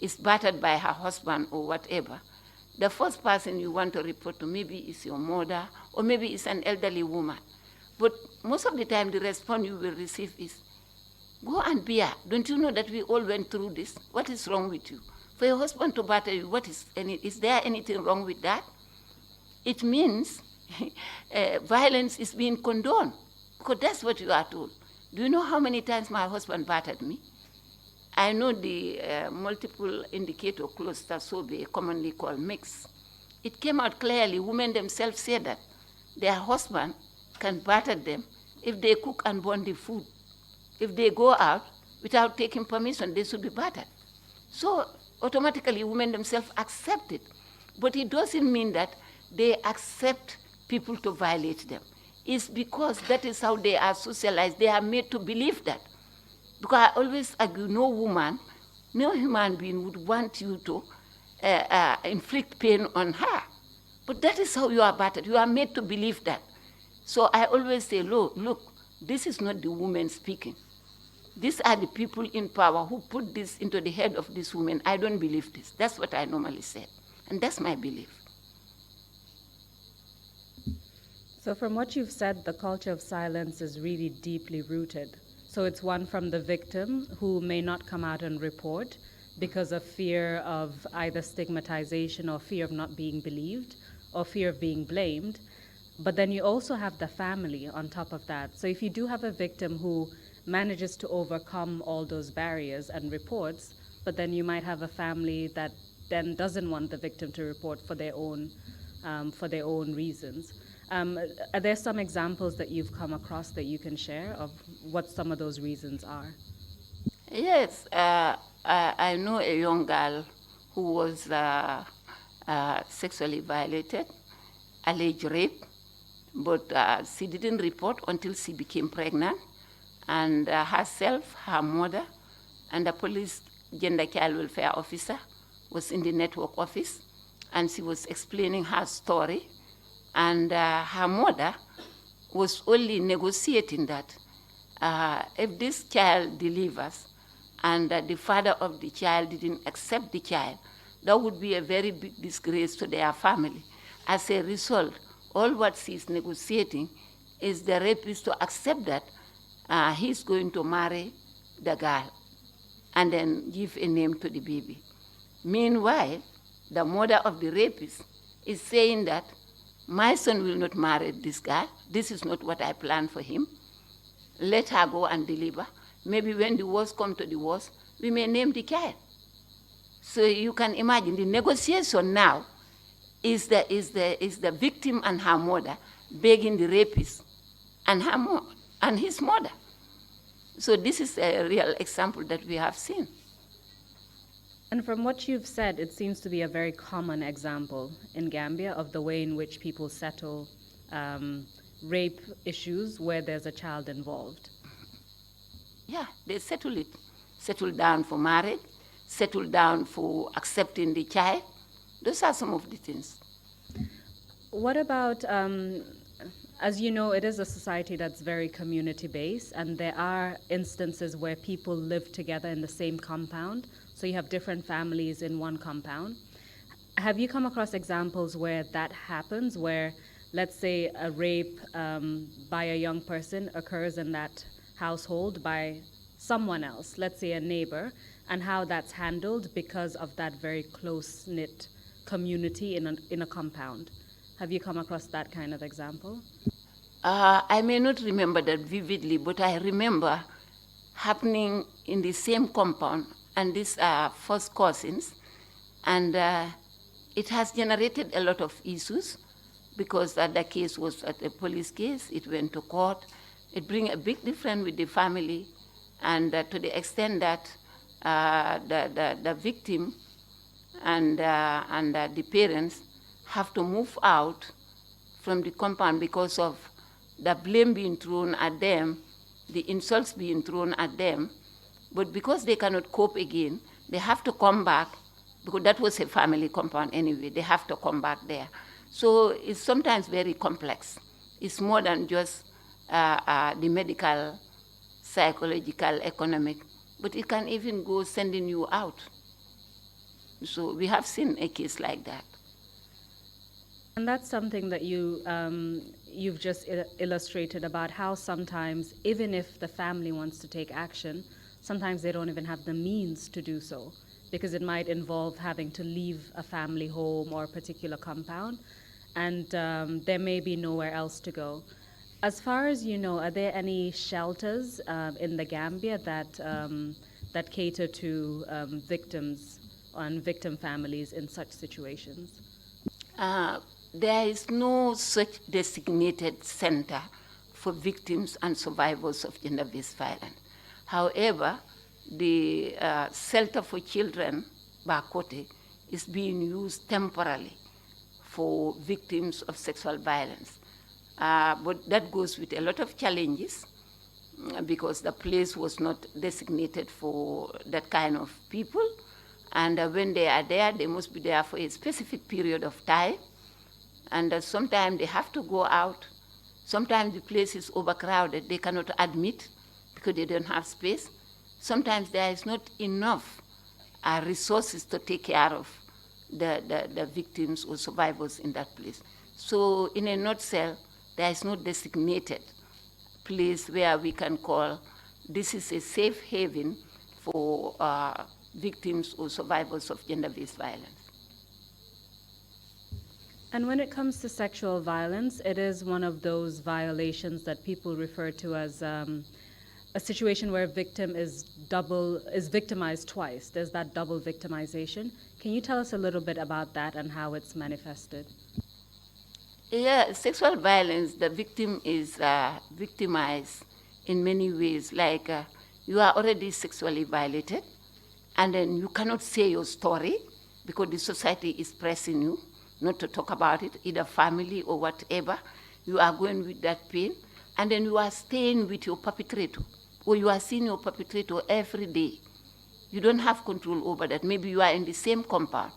is battered by her husband or whatever, the first person you want to report to maybe is your mother, or maybe it's an elderly woman. But most of the time, the response you will receive is, go and bear. Don't you know that we all went through this? What is wrong with you? For your husband to batter you, is there anything wrong with that? It means violence is being condoned, because that's what you are told. Do you know how many times my husband battered me? I know the multiple indicator cluster survey, commonly called MIX. It came out clearly, women themselves say that their husband can batter them if they cook and burn the food. If they go out without taking permission, they should be battered. So automatically women themselves accept it. But it doesn't mean that they accept people to violate them. It's because that is how they are socialized. They are made to believe that. Because I always argue, no woman, no human being would want you to inflict pain on her. But that is how you are battered. You are made to believe that. So I always say, look, this is not the woman speaking. These are the people in power who put this into the head of this woman. I don't believe this. That's what I normally say. And that's my belief. So from what you've said, the culture of silence is really deeply rooted. So it's one from the victim who may not come out and report because of fear of either stigmatization or fear of not being believed or fear of being blamed. But then you also have the family on top of that. So if you do have a victim who manages to overcome all those barriers and reports, but then you might have a family that then doesn't want the victim to report for their own reasons. Are there some examples that you've come across that you can share of what some of those reasons are? Yes, I know a young girl who was sexually violated, alleged rape, but she didn't report until she became pregnant. And herself, her mother, and the police gender child welfare officer was in the network office, and she was explaining her story. And her mother was only negotiating that if this child delivers and the father of the child didn't accept the child, that would be a very big disgrace to their family. As a result, all what she's negotiating is the rapist to accept that he's going to marry the girl and then give a name to the baby. Meanwhile, the mother of the rapist is saying that my son will not marry this girl. This is not what I planned for him. Let her go and deliver. Maybe when the worst comes to the worst, we may name the child. So you can imagine the negotiation now is the victim and her mother begging the rapist and his mother. So this is a real example that we have seen. And from what you've said, it seems to be a very common example in Gambia of the way in which people settle rape issues where there's a child involved. Yeah, they settle it. Settle down for marriage, settle down for accepting the child. Those are some of the things. What about, as you know, it is a society that's very community-based, and there are instances where people live together in the same compound. So you have different families in one compound. Have you come across examples where that happens, where, let's say, a rape by a young person occurs in that household by someone else, let's say a neighbor, and how that's handled because of that very close-knit community in a compound? Have you come across that kind of example? I may not remember that vividly, but I remember happening in the same compound, and these are first cousins, and it has generated a lot of issues because the case was a police case. It went to court. It brings a big difference with the family, and to the extent that the victim and the parents have to move out from the compound because of the blame being thrown at them the insults being thrown at them, but because they cannot cope again, they have to come back, because that was a family compound anyway, they have to come back there. So it's sometimes very complex. It's more than just the medical, psychological, economic, but it can even go sending you out. So we have seen a case like that. And that's something that you've just illustrated about how sometimes, even if the family wants to take action, sometimes they don't even have the means to do so, because it might involve having to leave a family home or a particular compound, and there may be nowhere else to go. As far as you know, are there any shelters in the Gambia that cater to victims and victim families in such situations? There is no such designated center for victims and survivors of gender-based violence. However, the shelter for children, Bakote, is being used temporarily for victims of sexual violence. But that goes with a lot of challenges because the place was not designated for that kind of people. And when they are there, they must be there for a specific period of time. And sometimes they have to go out. Sometimes the place is overcrowded. They cannot admit because they don't have space. Sometimes there is not enough resources to take care of the victims or survivors in that place. So in a nutshell, there is no designated place where we can call this is a safe haven for victims or survivors of gender-based violence. And when it comes to sexual violence, it is one of those violations that people refer to as a situation where a victim is victimized twice. There's that double victimization. Can you tell us a little bit about that and how it's manifested? Yeah, sexual violence, the victim is victimized in many ways. Like you are already sexually violated, and then you cannot say your story because the society is pressing you not to talk about it, either family or whatever. You are going with that pain, and then you are staying with your perpetrator, or you are seeing your perpetrator every day. You don't have control over that. Maybe you are in the same compound.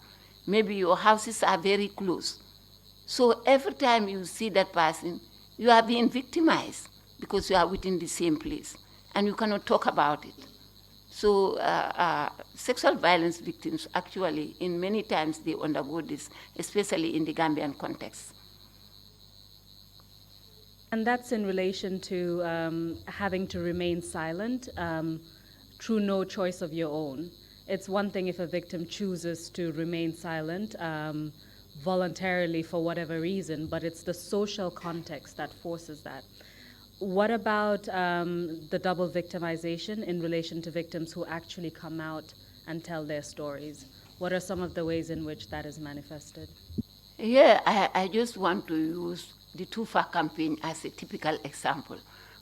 Maybe your houses are very close. So every time you see that person, you are being victimized because you are within the same place, and you cannot talk about it. So sexual violence victims actually, in many times they undergo this, especially in the Gambian context. And that's in relation to having to remain silent through no choice of your own. It's one thing if a victim chooses to remain silent voluntarily for whatever reason, but it's the social context that forces that. What about the double victimization in relation to victims who actually come out and tell their stories? What are some of the ways in which that is manifested? Yeah, I just want to use the Tufa campaign as a typical example.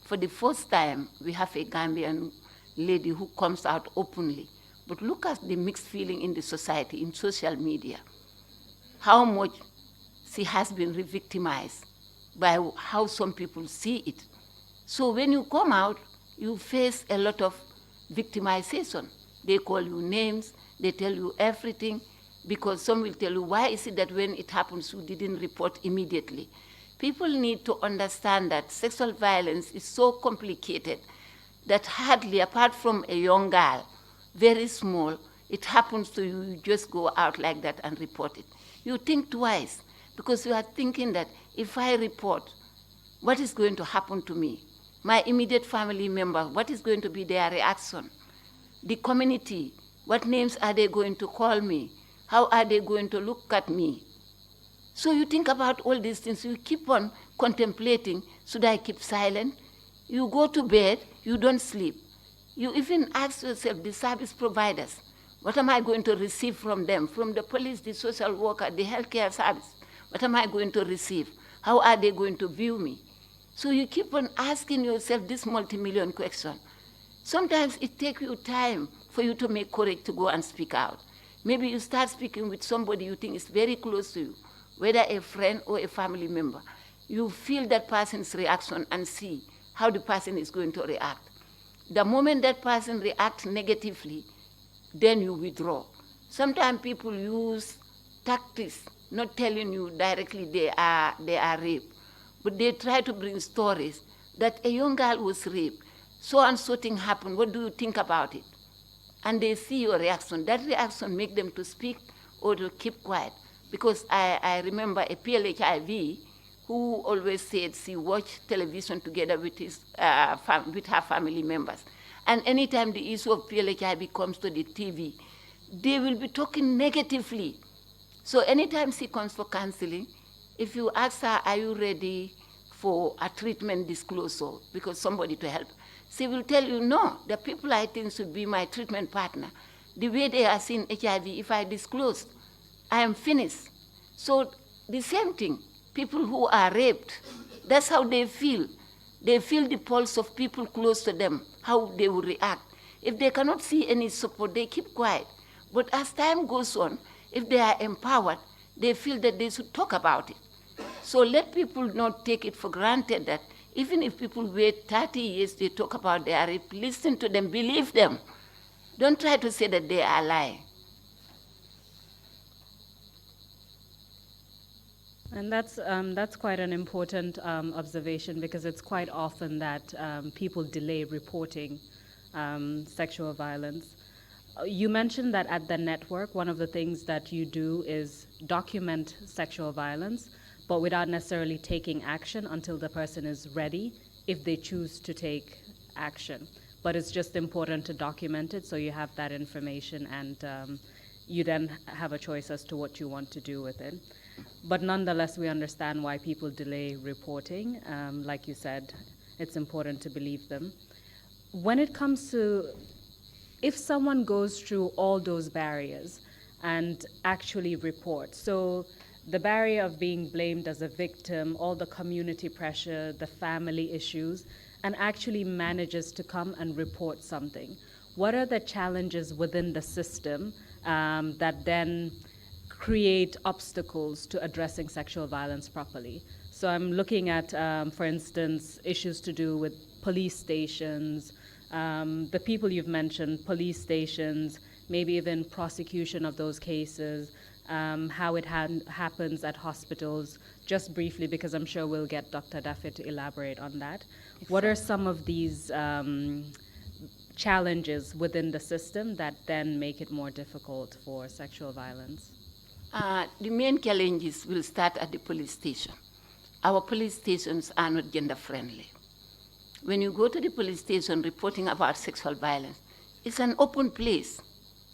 For the first time, we have a Gambian lady who comes out openly. But look at the mixed feeling in the society, in social media. How much she has been re-victimized by how some people see it. So when you come out, you face a lot of victimization. They call you names, they tell you everything, because some will tell you, why is it that when it happens, you didn't report immediately? People need to understand that sexual violence is so complicated that hardly, apart from a young girl, very small, it happens to you, you just go out like that and report it. You think twice, because you are thinking that if I report, what is going to happen to me? My immediate family member, what is going to be their reaction? The community, what names are they going to call me? How are they going to look at me? So you think about all these things. You keep on contemplating, should I keep silent? You go to bed, you don't sleep. You even ask yourself, the service providers, what am I going to receive from them? From the police, the social worker, the healthcare service, what am I going to receive? How are they going to view me? So you keep on asking yourself this multi-million question. Sometimes it takes you time for you to make courage to go and speak out. Maybe you start speaking with somebody you think is very close to you, whether a friend or a family member. You feel that person's reaction and see how the person is going to react. The moment that person reacts negatively, then you withdraw. Sometimes people use tactics, not telling you directly they are raped, but they try to bring stories that a young girl was raped, so and so thing happened, what do you think about it? And they see your reaction. That reaction make them to speak or to keep quiet. Because I remember a PLHIV who always said she watched television together with, with her family members. And anytime the issue of PLHIV comes to the TV, they will be talking negatively. So anytime she comes for counseling, if you ask her, are you ready for a treatment disclosure, because somebody to help, she will tell you, no, the people I think should be my treatment partner. The way they are seeing HIV, if I disclose, I am finished. So the same thing, people who are raped, that's how they feel. They feel the pulse of people close to them, how they will react. If they cannot see any support, they keep quiet. But as time goes on, if they are empowered, they feel that they should talk about it. So let people not take it for granted that even if people wait 30 years, they talk about their rape, listen to them, believe them. Don't try to say that they are lying. And that's quite an important observation, because it's quite often that people delay reporting sexual violence. You mentioned that at the network, one of the things that you do is document sexual violence, but without necessarily taking action until the person is ready, if they choose to take action. But it's just important to document it so you have that information, and you then have a choice as to what you want to do with it. But nonetheless, we understand why people delay reporting. Like you said, it's important to believe them. When it comes to, if someone goes through all those barriers and actually reports, so the barrier of being blamed as a victim, all the community pressure, the family issues, and actually manages to come and report something, what are the challenges within the system that then create obstacles to addressing sexual violence properly? So I'm looking at, for instance, issues to do with police stations, the people you've mentioned, police stations, maybe even prosecution of those cases, how it happens at hospitals, just briefly, because I'm sure we'll get Dr. Daffy to elaborate on that. What are some of these challenges within the system that then make it more difficult for sexual violence? The main challenges will start at the police station. Our police stations are not gender friendly. When you go to the police station reporting about sexual violence, it's an open place.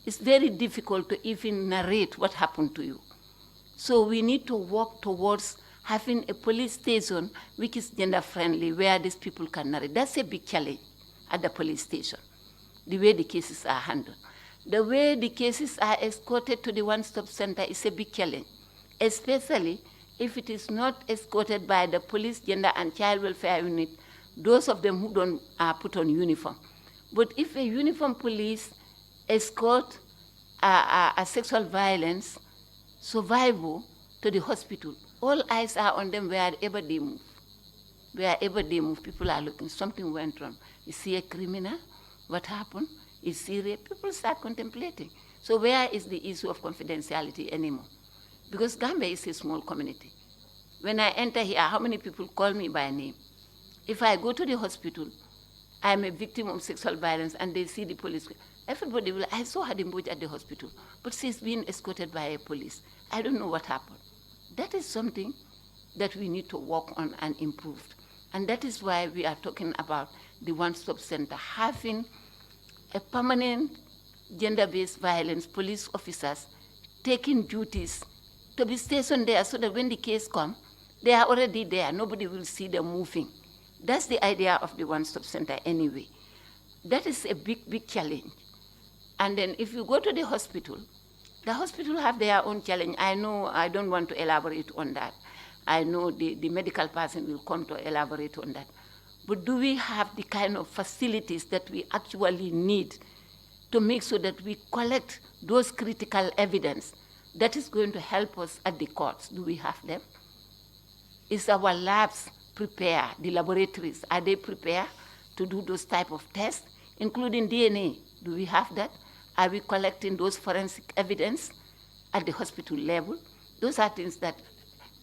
It's very difficult to even narrate what happened to you. So we need to work towards having a police station which is gender friendly, where these people can narrate. That's a big challenge at the police station, the way the cases are handled. The way the cases are escorted to the one-stop center is a big challenge, especially if it is not escorted by the police gender and child welfare unit, those of them who don't put on uniform. But if a uniform police escort a sexual violence survivor to the hospital, all eyes are on them wherever they move. Wherever they move, people are looking. Something went wrong. Is he a criminal? What happened? Is he rape? People start contemplating. So where is the issue of confidentiality anymore? Because Gambia is a small community. When I enter here, how many people call me by name? If I go to the hospital, I'm a victim of sexual violence, and they see the police. Everybody will, I saw Haddy Mboge at the hospital, but she's being escorted by a police. I don't know what happened. That is something that we need to work on and improve. And that is why we are talking about the one-stop center, having a permanent gender-based violence police officers taking duties to be stationed there so that when the case comes, they are already there. Nobody will see them moving. That's the idea of the one-stop center anyway. That is a big, big challenge. And then if you go to the hospital have their own challenge. I know I don't want to elaborate on that. I know the medical person will come to elaborate on that. But do we have the kind of facilities that we actually need to make sure that we collect those critical evidence that is going to help us at the courts? Do we have them? Is our labs prepare, the laboratories, are they prepared to do those type of tests, including DNA? Do we have that? Are we collecting those forensic evidence at the hospital level? Those are things that,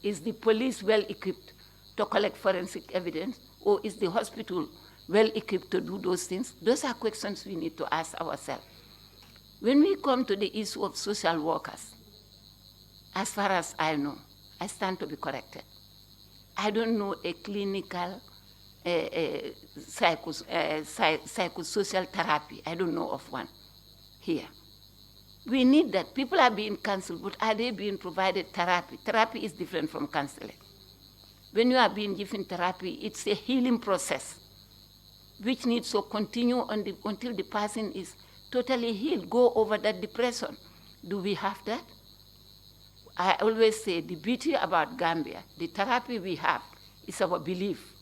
is the police well equipped to collect forensic evidence, or is the hospital well equipped to do those things? Those are questions we need to ask ourselves. When we come to the issue of social workers, as far as I know, I stand to be corrected. I don't know a clinical psychosocial therapy. I don't know of one here. We need that. People are being counseled, but are they being provided therapy? Therapy is different from counseling. When you are being given therapy, it's a healing process, which needs to continue until the person is totally healed, go over that depression. Do we have that? I always say the beauty about Gambia, the therapy we have is our belief.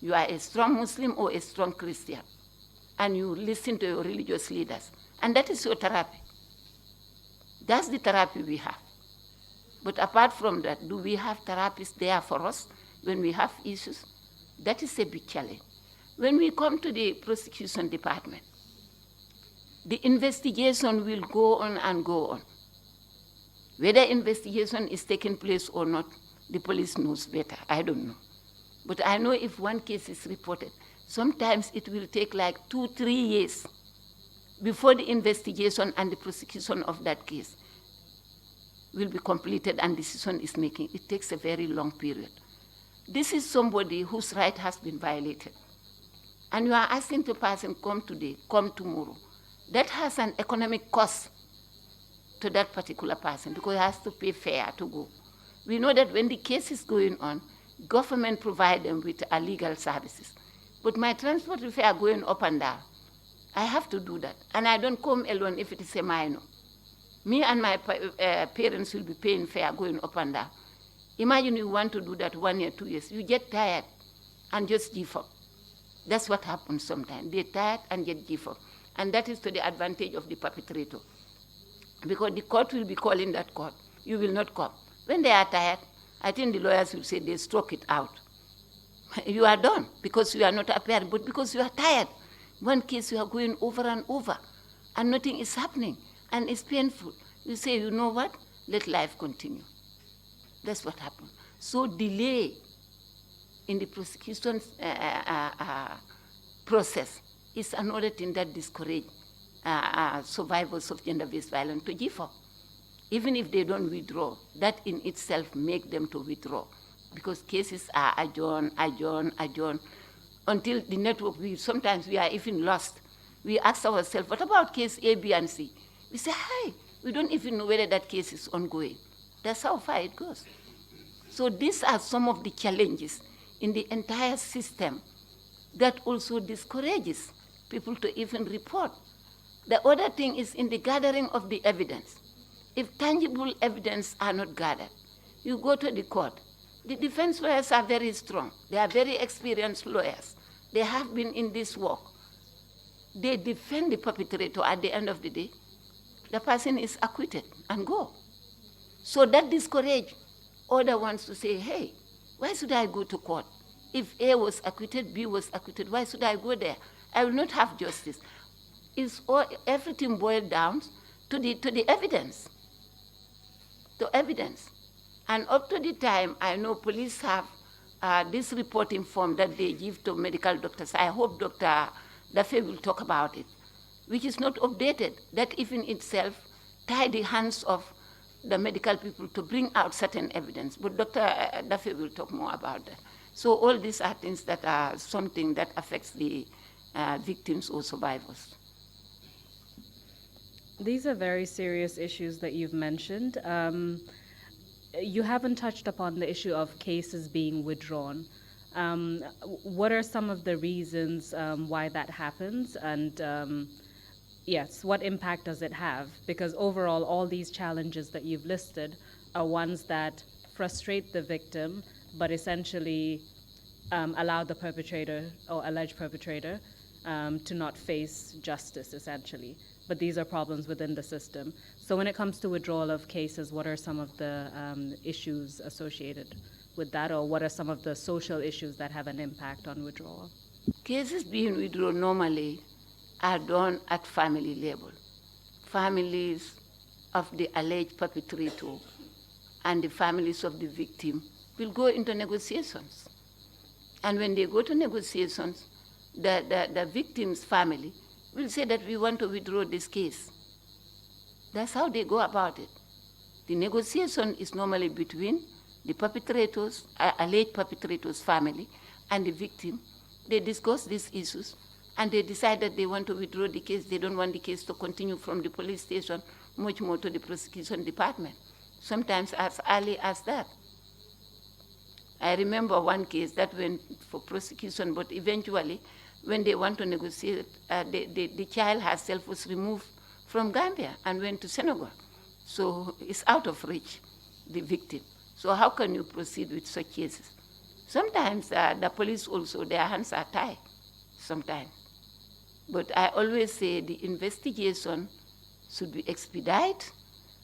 You are a strong Muslim or a strong Christian, and you listen to your religious leaders, and that is your therapy. That's the therapy we have. But apart from that, do we have therapists there for us when we have issues? That is a big challenge. When we come to the prosecution department, the investigation will go on and go on. Whether investigation is taking place or not, the police knows better. I don't know. But I know if one case is reported, sometimes it will take like 2-3 years before the investigation and the prosecution of that case will be completed and decision is making. It takes a very long period. This is somebody whose right has been violated. And you are asking the person, come today, come tomorrow. That has an economic cost to that particular person because he has to pay fare to go. We know that when the case is going on, government provide them with legal services. But my transport fare going up and down, I have to do that. And I don't come alone if it is a minor. Me and my parents will be paying fare going up and down. Imagine you want to do that 1 year, 2 years. You get tired and just give up. That's what happens sometimes. They're tired and get give up. And that is to the advantage of the perpetrator. Because the court will be calling that court. You will not come. When they are tired, I think the lawyers will say they struck it out. You are done because you are not appearing, but because you are tired. One case you are going over and over, and nothing is happening, and it's painful. You say, you know what? Let life continue. That's what happened. So delay in the prosecution process is another thing that discourages survivors of gender-based violence to give up. Even if they don't withdraw, that in itself makes them to withdraw because cases are adjourned, until the network, sometimes we are even lost. We ask ourselves, what about case A, B, and C? We say, hey, we don't even know whether that case is ongoing. That's how far it goes. So these are some of the challenges in the entire system that also discourages people to even report. The other thing is in the gathering of the evidence. If tangible evidence are not gathered, you go to the court. The defense lawyers are very strong. They are very experienced lawyers. They have been in this work. They defend the perpetrator at the end of the day. The person is acquitted and go. So that discourages other ones to say, hey, why should I go to court? If A was acquitted, B was acquitted, why should I go there? I will not have justice. Everything boiled down to the evidence. To evidence. And up to the time, I know police have this reporting form that they give to medical doctors. I hope Dr. Dafe will talk about it, which is not updated. That even itself tie the hands of the medical people to bring out certain evidence. But Dr. Dafe will talk more about that. So all these are things that are something that affects the victims or survivors. These are very serious issues that you've mentioned. You haven't touched upon the issue of cases being withdrawn. What are some of the reasons why that happens? And yes, what impact does it have? Because overall, all these challenges that you've listed are ones that frustrate the victim, but essentially allow the perpetrator or alleged perpetrator to not face justice, essentially. But these are problems within the system. So when it comes to withdrawal of cases, what are some of the issues associated with that, or what are some of the social issues that have an impact on withdrawal? Cases being withdrawn normally are done at family level. Families of the alleged perpetrator and the families of the victim will go into negotiations. And when they go to negotiations, the victim's family will say that we want to withdraw this case. That's how they go about it. The negotiation is normally between the perpetrators, alleged perpetrator's family, and the victim. They discuss these issues, and they decide that they want to withdraw the case. They don't want the case to continue from the police station, much more to the prosecution department, sometimes as early as that. I remember one case that went for prosecution, but eventually, when they want to negotiate, the child herself was removed from Gambia and went to Senegal. So it's out of reach, the victim. So how can you proceed with such cases? Sometimes the police also, their hands are tied, sometimes. But I always say the investigation should be expedited,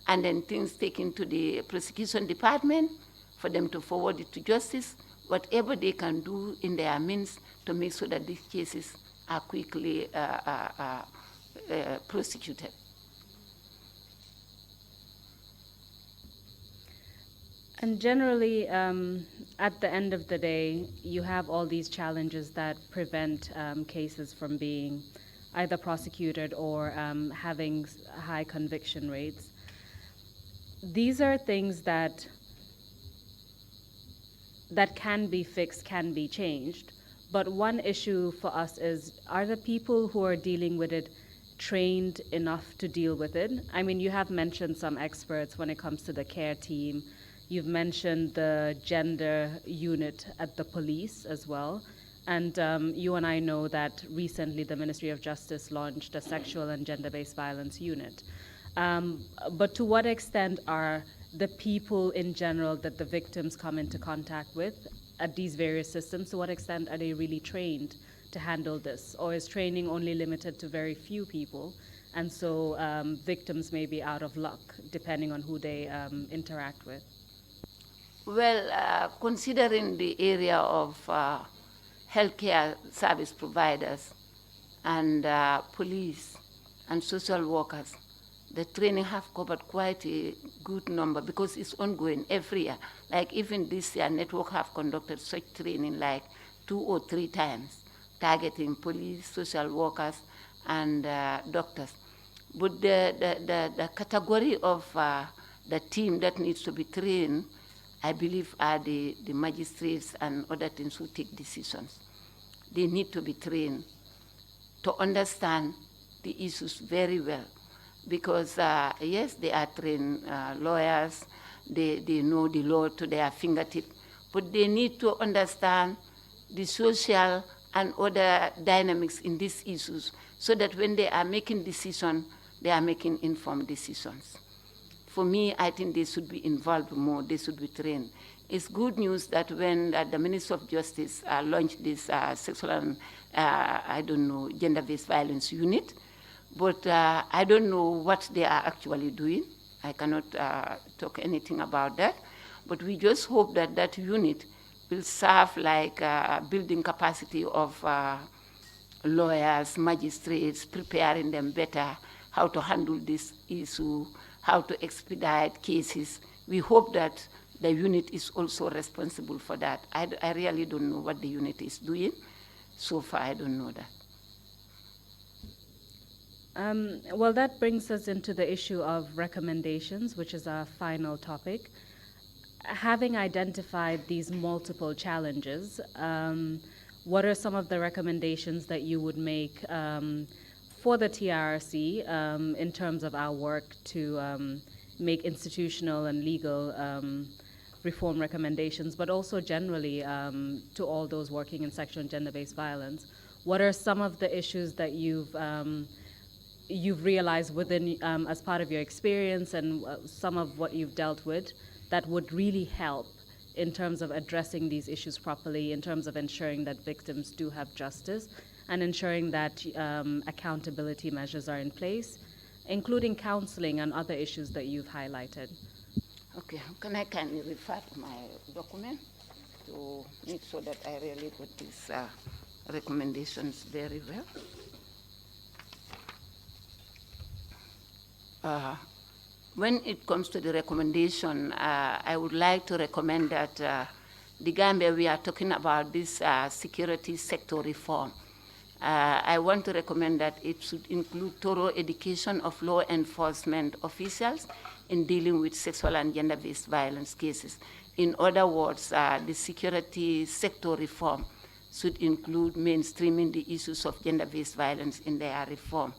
and then things taken to the prosecution department for them to forward it to justice, whatever they can do in their means to make sure that these cases are quickly prosecuted. And generally, at the end of the day, you have all these challenges that prevent cases from being either prosecuted or having high conviction rates. These are things that can be fixed, can be changed. But one issue for us is, are the people who are dealing with it trained enough to deal with it? I mean, you have mentioned some experts when it comes to the care team. You've mentioned the gender unit at the police as well. And you and I know that recently the Ministry of Justice launched a sexual and gender-based violence unit. But to what extent are the people in general that the victims come into contact with at these various systems, to what extent are they really trained to handle this? Or is training only limited to very few people? And so victims may be out of luck depending on who they interact with. Well, considering the area of healthcare service providers and police and social workers, the training have covered quite a good number because it's ongoing every year. Like even this year, Network have conducted such training like 2 or 3 times, targeting police, social workers, and doctors. But the category of the team that needs to be trained, I believe, are the magistrates and other things who take decisions. They need to be trained to understand the issues very well. Because, yes, they are trained lawyers, they know the law to their fingertips, but they need to understand the social and other dynamics in these issues so that when they are making decisions, they are making informed decisions. For me, I think they should be involved more, they should be trained. It's good news that when the Minister of Justice launched this sexual and, gender-based violence unit, but I don't know what they are actually doing. I cannot talk anything about that. But we just hope that that unit will serve like building capacity of lawyers, magistrates, preparing them better how to handle this issue, how to expedite cases. We hope that the unit is also responsible for that. I really don't know what the unit is doing. So far, I don't know that. Well, that brings us into the issue of recommendations, which is our final topic. Having identified these multiple challenges, what are some of the recommendations that you would make for the TRRC in terms of our work to make institutional and legal reform recommendations, but also generally to all those working in sexual and gender-based violence? What are some of the issues that you've realized within, as part of your experience and some of what you've dealt with that would really help in terms of addressing these issues properly, in terms of ensuring that victims do have justice and ensuring that accountability measures are in place, including counseling and other issues that you've highlighted? Okay, can I kindly refer to my document to make sure that I really got these recommendations very well. When it comes to the recommendation, I would like to recommend that the Gambia, we are talking about this security sector reform. I want to recommend that it should include thorough education of law enforcement officials in dealing with sexual and gender-based violence cases. In other words, the security sector reform should include mainstreaming the issues of gender-based violence in their reform.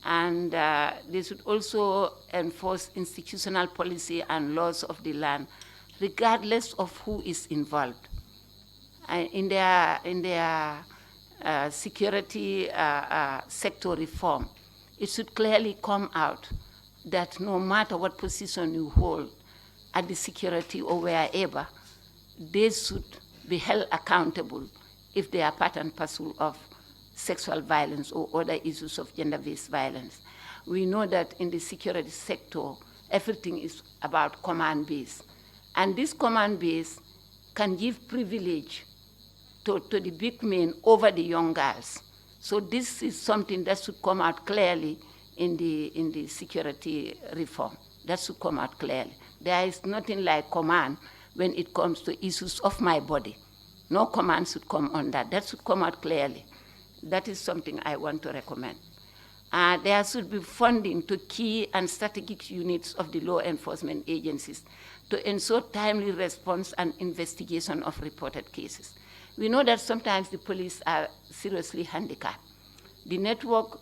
And they should also enforce institutional policy and laws of the land, regardless of who is involved. In their security sector reform, it should clearly come out that no matter what position you hold at the security or wherever, they should be held accountable if they are part and parcel of sexual violence or other issues of gender-based violence. We know that in the security sector, everything is about command base. And this command base can give privilege to the big men over the young girls. So this is something that should come out clearly in the security reform. That should come out clearly. There is nothing like command when it comes to issues of my body. No command should come on that. That should come out clearly. That is something I want to recommend. There should be funding to key and strategic units of the law enforcement agencies to ensure timely response and investigation of reported cases. We know that sometimes the police are seriously handicapped. The network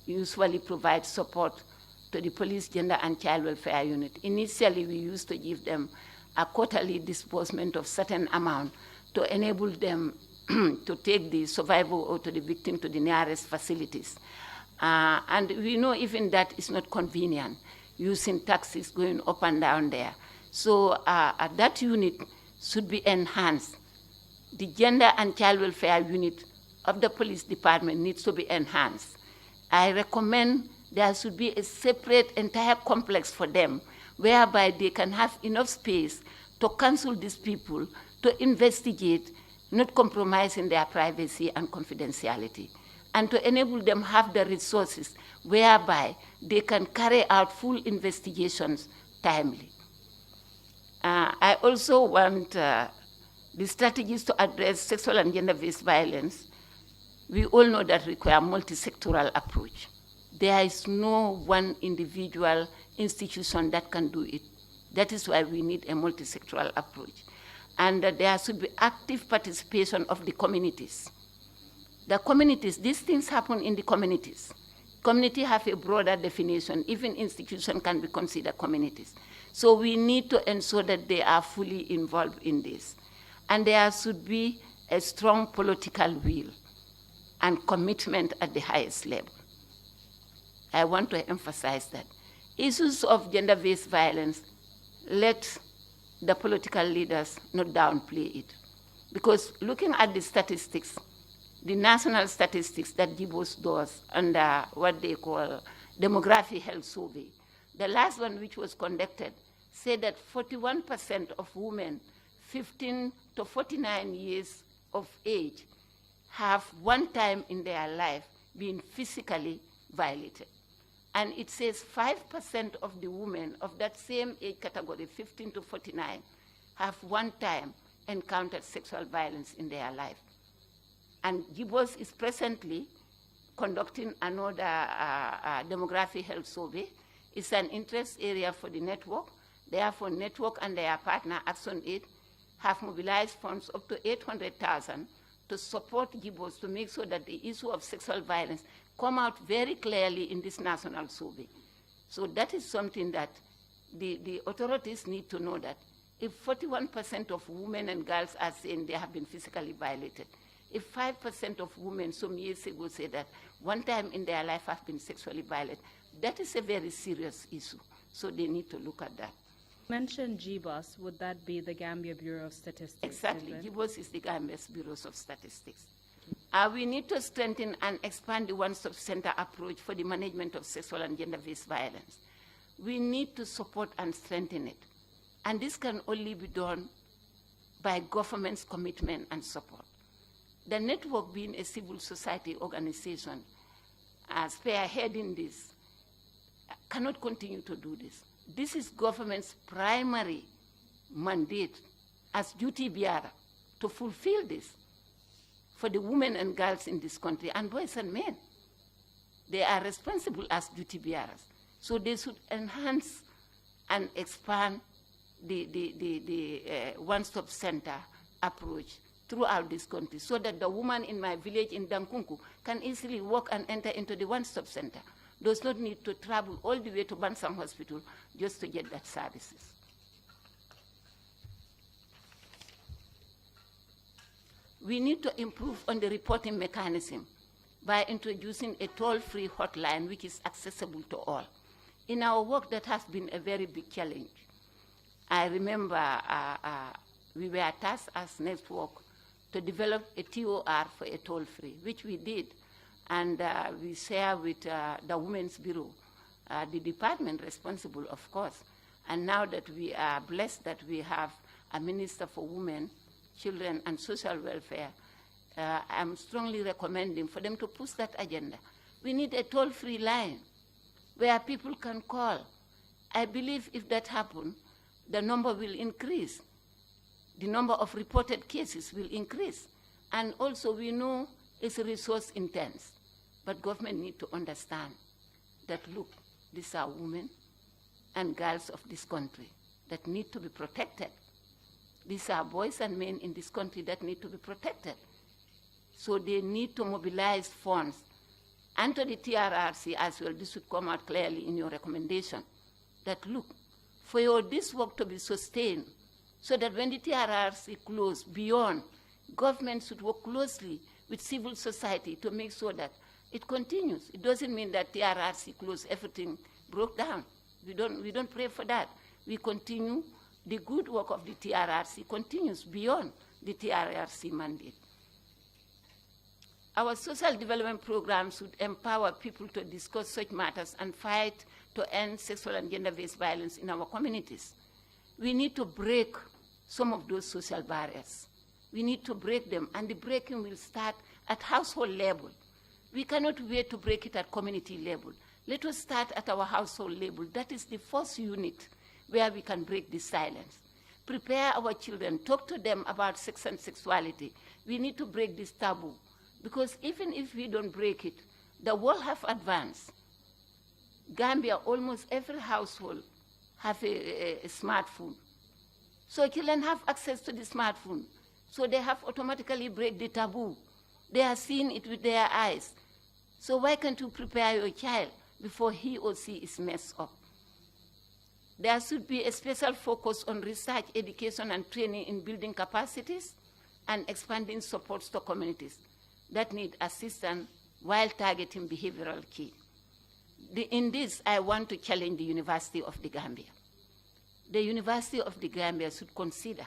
usually provides support to the police gender and child welfare unit. Initially, we used to give them a quarterly disbursement of certain amount to enable them to take the survivor or to the victim to the nearest facilities. And we know even that is not convenient, using taxis going up and down there. So that unit should be enhanced. The gender and child welfare unit of the police department needs to be enhanced. I recommend there should be a separate entire complex for them, whereby they can have enough space to counsel these people, to investigate, not compromising their privacy and confidentiality, and to enable them have the resources whereby they can carry out full investigations timely. I also want the strategies to address sexual and gender-based violence. We all know that require multi-sectoral approach. There is no one individual institution that can do it. That is why we need a multi-sectoral approach. And there should be active participation of the communities. The communities, these things happen in the communities. Community have a broader definition. Even institutions can be considered communities. So we need to ensure that they are fully involved in this. And there should be a strong political will and commitment at the highest level. I want to emphasize that. Issues of gender-based violence, let the political leaders not downplay it. Because looking at the statistics, the national statistics that GIBOS does under what they call demographic health survey, the last one which was conducted said that 41% of women 15 to 49 years of age have one time in their life been physically violated. And it says 5% of the women of that same age category, 15 to 49, have one time encountered sexual violence in their life. And GIBOS is presently conducting another demographic health survey. It's an interest area for the network. Therefore, network and their partner, Action Aid, have mobilized funds up to 800,000 to support GIBOS to make sure that the issue of sexual violence come out very clearly in this national survey. So that is something that the authorities need to know, that if 41% of women and girls are saying they have been physically violated, if 5% of women some years ago said that one time in their life have been sexually violated, that is a very serious issue. So they need to look at that. You mentioned GBOS. Would that be the Gambia Bureau of Statistics? Exactly. GBOS is the Gambia's Bureaus of Statistics. We need to strengthen and expand the one-stop center approach for the management of sexual and gender-based violence. We need to support and strengthen it. And this can only be done by government's commitment and support. The network, being a civil society organization, spearheading this, cannot continue to do this. This is government's primary mandate as duty bearer to fulfill this for the women and girls in this country, and boys and men. They are responsible as duty bearers. So they should enhance and expand the one-stop center approach throughout this country so that the woman in my village in Dankunku can easily walk and enter into the one-stop center. Does not need to travel all the way to Bansang Hospital just to get that services. We need to improve on the reporting mechanism by introducing a toll-free hotline which is accessible to all. In our work, that has been a very big challenge. I remember we were tasked as network to develop a TOR for a toll-free, which we did. And we share with the Women's Bureau, the department responsible, of course. And now that we are blessed that we have a Minister for Women, Children, and Social Welfare, I'm strongly recommending for them to push that agenda. We need a toll-free line where people can call. I believe if that happens, the number will increase. The number of reported cases will increase. And also we know it's resource intense. But government need to understand that, look, these are women and girls of this country that need to be protected. These are boys and men in this country that need to be protected. So they need to mobilize funds. And to the TRRC as well, this should come out clearly in your recommendation, that look, for this work to be sustained, so that when the TRRC close beyond, government should work closely with civil society to make sure that it continues. It doesn't mean that TRRC close, everything broke down. We don't pray for that. We continue, the good work of the TRRC continues beyond the TRRC mandate. Our social development programs should empower people to discuss such matters and fight to end sexual and gender-based violence in our communities. We need to break some of those social barriers. We need to break them, and the breaking will start at household level. We cannot wait to break it at community level. Let us start at our household level. That is the first unit where we can break this silence. Prepare our children, talk to them about sex and sexuality. We need to break this taboo. Because even if we don't break it, the world have advanced. Gambia, almost every household have a smartphone. So children have access to the smartphone. So they have automatically break the taboo. They are seeing it with their eyes. So why can't you prepare your child before he or she is messed up? There should be a special focus on research, education, and training in building capacities and expanding supports to communities that need assistance while targeting behavioral key. In this, I want to challenge the University of the Gambia. The University of the Gambia should consider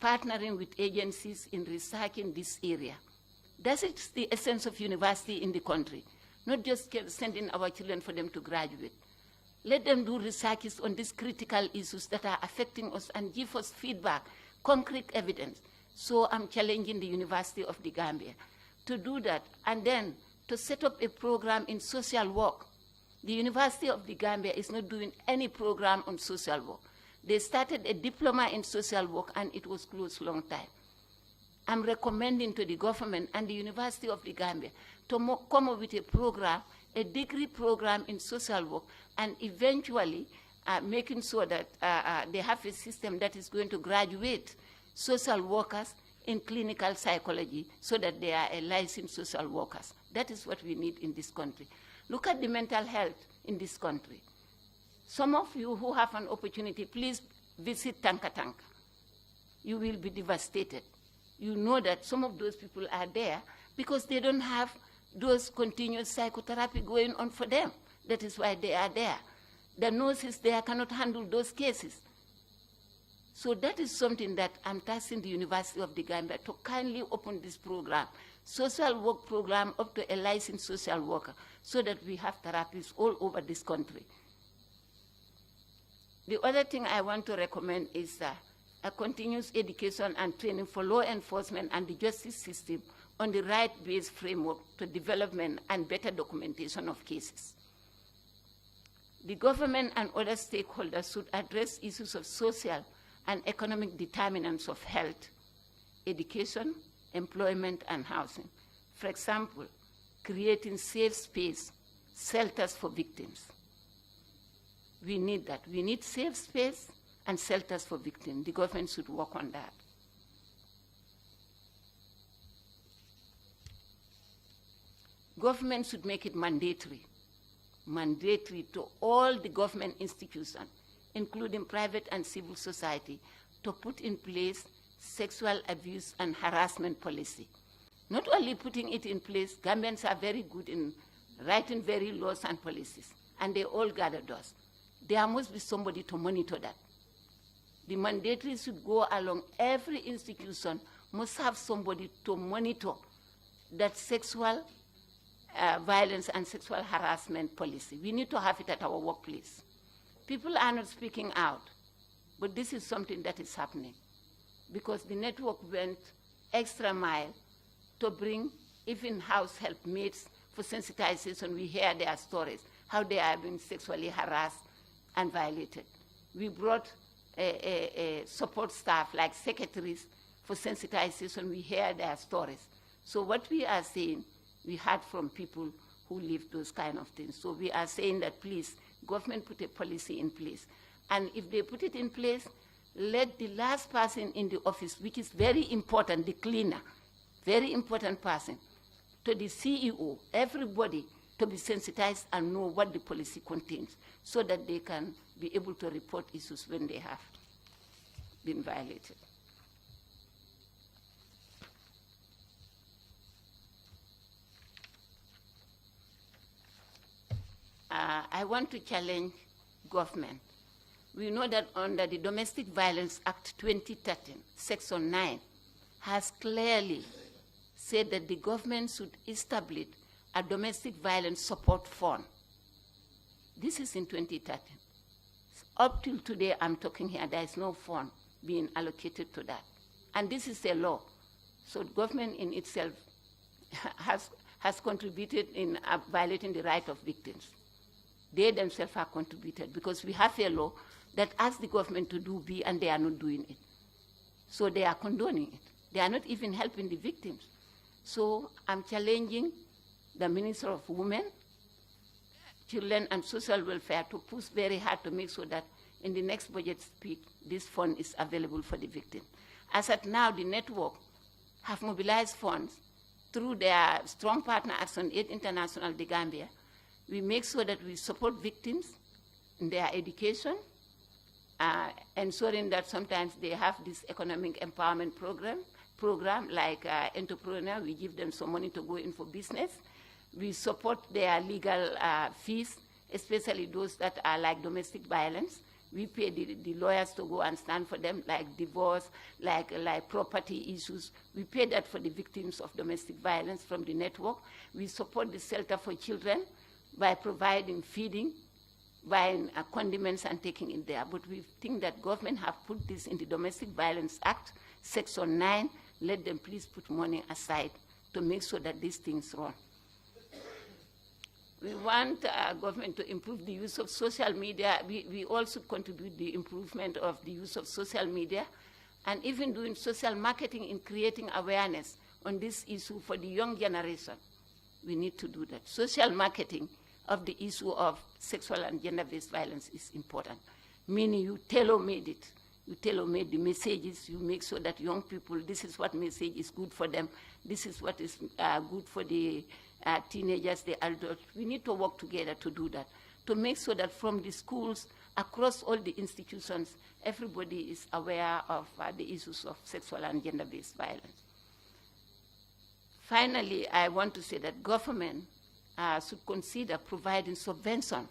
partnering with agencies in researching this area. That is the essence of university in the country, not just sending our children for them to graduate. Let them do researches on these critical issues that are affecting us and give us feedback, concrete evidence. So I'm challenging the University of the Gambia to do that, and then to set up a program in social work. The University of the Gambia is not doing any program on social work. They started a diploma in social work, and it was closed long time. I'm recommending to the government and the University of the Gambia to come up with a program, a degree program in social work, and eventually making sure that they have a system that is going to graduate social workers in clinical psychology so that they are licensed social workers. That is what we need in this country. Look at the mental health in this country. Some of you who have an opportunity, please visit Tanka Tanka. You will be devastated. You know that some of those people are there because they don't have those continuous psychotherapy going on for them. That is why they are there. The nurses there cannot handle those cases. So that is something that I'm tasking the University of the Gambia to kindly open this program, social work program up to a licensed social worker, so that we have therapists all over this country. The other thing I want to recommend is a continuous education and training for law enforcement and the justice system on the right-based framework to development and better documentation of cases. The government and other stakeholders should address issues of social and economic determinants of health, education, employment, and housing. For example, creating safe space, shelters for victims. We need that. We need safe space and shelters for victims. The government should work on that. Government should make it mandatory to all the government institutions, including private and civil society, to put in place sexual abuse and harassment policy. Not only putting it in place, Gambians are very good in writing very laws and policies, and they all gather dust. There must be somebody to monitor that. The mandatory should go along. Every institution must have somebody to monitor that sexual violence and sexual harassment policy. We need to have it at our workplace. People are not speaking out, but this is something that is happening because the network went extra mile to bring even house helpmates for sensitization. We hear their stories, how they are being sexually harassed and violated. We brought a support staff like secretaries for sensitization. We hear their stories. So what we are saying, we heard from people who live those kind of things. So we are saying that please, government put a policy in place. And if they put it in place, let the last person in the office, which is very important, the cleaner, very important person, to the CEO, everybody to be sensitized and know what the policy contains so that they can be able to report issues when they have been violated. I want to challenge government. We know that under the Domestic Violence Act 2013, Section 9, has clearly said that the government should establish a domestic violence support fund. This is in 2013. Up till today, I'm talking here, there is no fund being allocated to that. And this is a law. So the government in itself has contributed in violating the right of victims. They themselves have contributed because we have a law that asks the government to do B and they are not doing it. So they are condoning it. They are not even helping the victims. So I'm challenging the Minister of Women, Children and Social Welfare to push very hard to make sure that in the next budget speak, this fund is available for the victim. As at now, the network have mobilized funds through their strong partner Action Aid International, the Gambia. We make sure that we support victims in their education, ensuring that sometimes they have this economic empowerment program like entrepreneur. We give them some money to go in for business. We support their legal fees, especially those that are like domestic violence. We pay the lawyers to go and stand for them, like divorce, like property issues. We pay that for the victims of domestic violence from the network. We support the shelter for children by providing feeding, buying condiments and taking it there. But we think that government have put this in the Domestic Violence Act, Section 9. Let them please put money aside to make sure that these things run. We want government to improve the use of social media. We also contribute the improvement of the use of social media and even doing social marketing in creating awareness on this issue for the young generation. We need to do that. Social marketing of the issue of sexual and gender-based violence is important, meaning you tailor-made it. You tailor-made the messages. You make sure that young people, this is what message is good for them. This is what is good for the teenagers, the adults. We need to work together to do that, to make sure that from the schools, across all the institutions, everybody is aware of the issues of sexual and gender-based violence. Finally, I want to say that government should consider providing subvention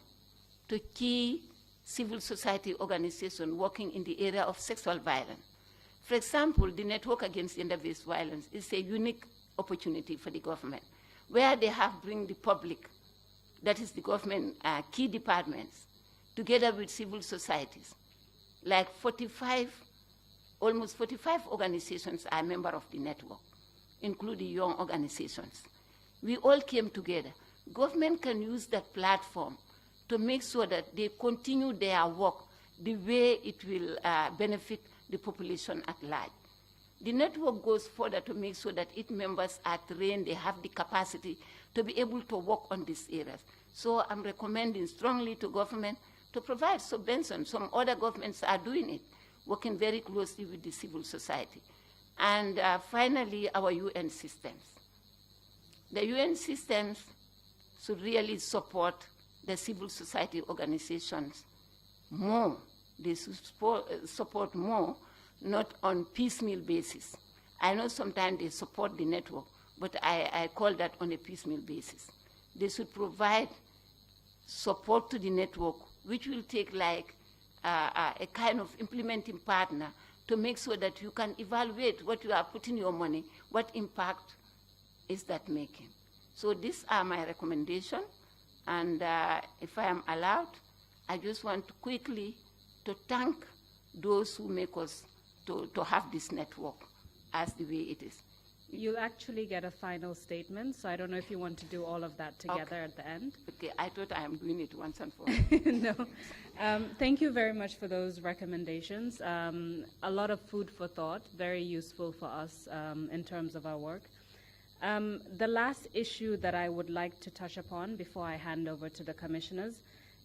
to key civil society organizations working in the area of sexual violence. For example, the Network Against Gender-Based Violence is a unique opportunity for the government, where they have bring the public, that is the government key departments, together with civil societies, like 45, almost 45 organizations are members of the network, including young organizations. We all came together. Government can use that platform to make sure that they continue their work the way it will benefit the population at large. The network goes further to make sure that its members are trained, they have the capacity to be able to work on these areas. So I'm recommending strongly to government to provide subvention. Some other governments are doing it, working very closely with the civil society. And finally, our UN systems. The UN systems should really support the civil society organizations more. They should support more, not on piecemeal basis. I know sometimes they support the network, but I call that on a piecemeal basis. They should provide support to the network, which will take like a kind of implementing partner to make sure that you can evaluate what you are putting your money, what impact is that making. So these are my recommendations, and if I am allowed, I just want to quickly to thank those who make us to have this network as the way it is. You'll actually get a final statement, so I don't know if you want to do all of that together at the end. Okay, I thought I am doing it once and for all. No. Thank you very much for those recommendations. A lot of food for thought, very useful for us in terms of our work. The last issue that I would like to touch upon before I hand over to the commissioners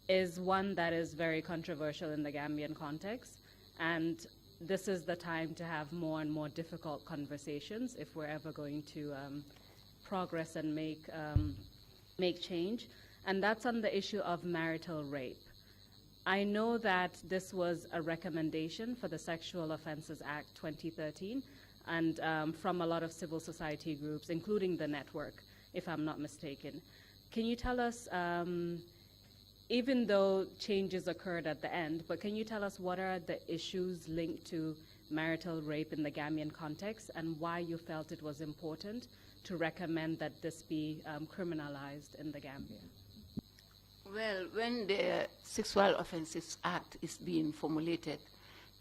is one that is very controversial in the Gambian context, and this is the time to have more and more difficult conversations if we're ever going to progress and make change, and that's on the issue of marital rape. I know that this was a recommendation for the Sexual Offences Act 2013, and from a lot of civil society groups, including the network, if I'm not mistaken. Can you tell us, even though changes occurred at the end, but can you tell us what are the issues linked to marital rape in the Gambian context and why you felt it was important to recommend that this be criminalized in the Gambia? Well, when the Sexual Offences Act is being formulated,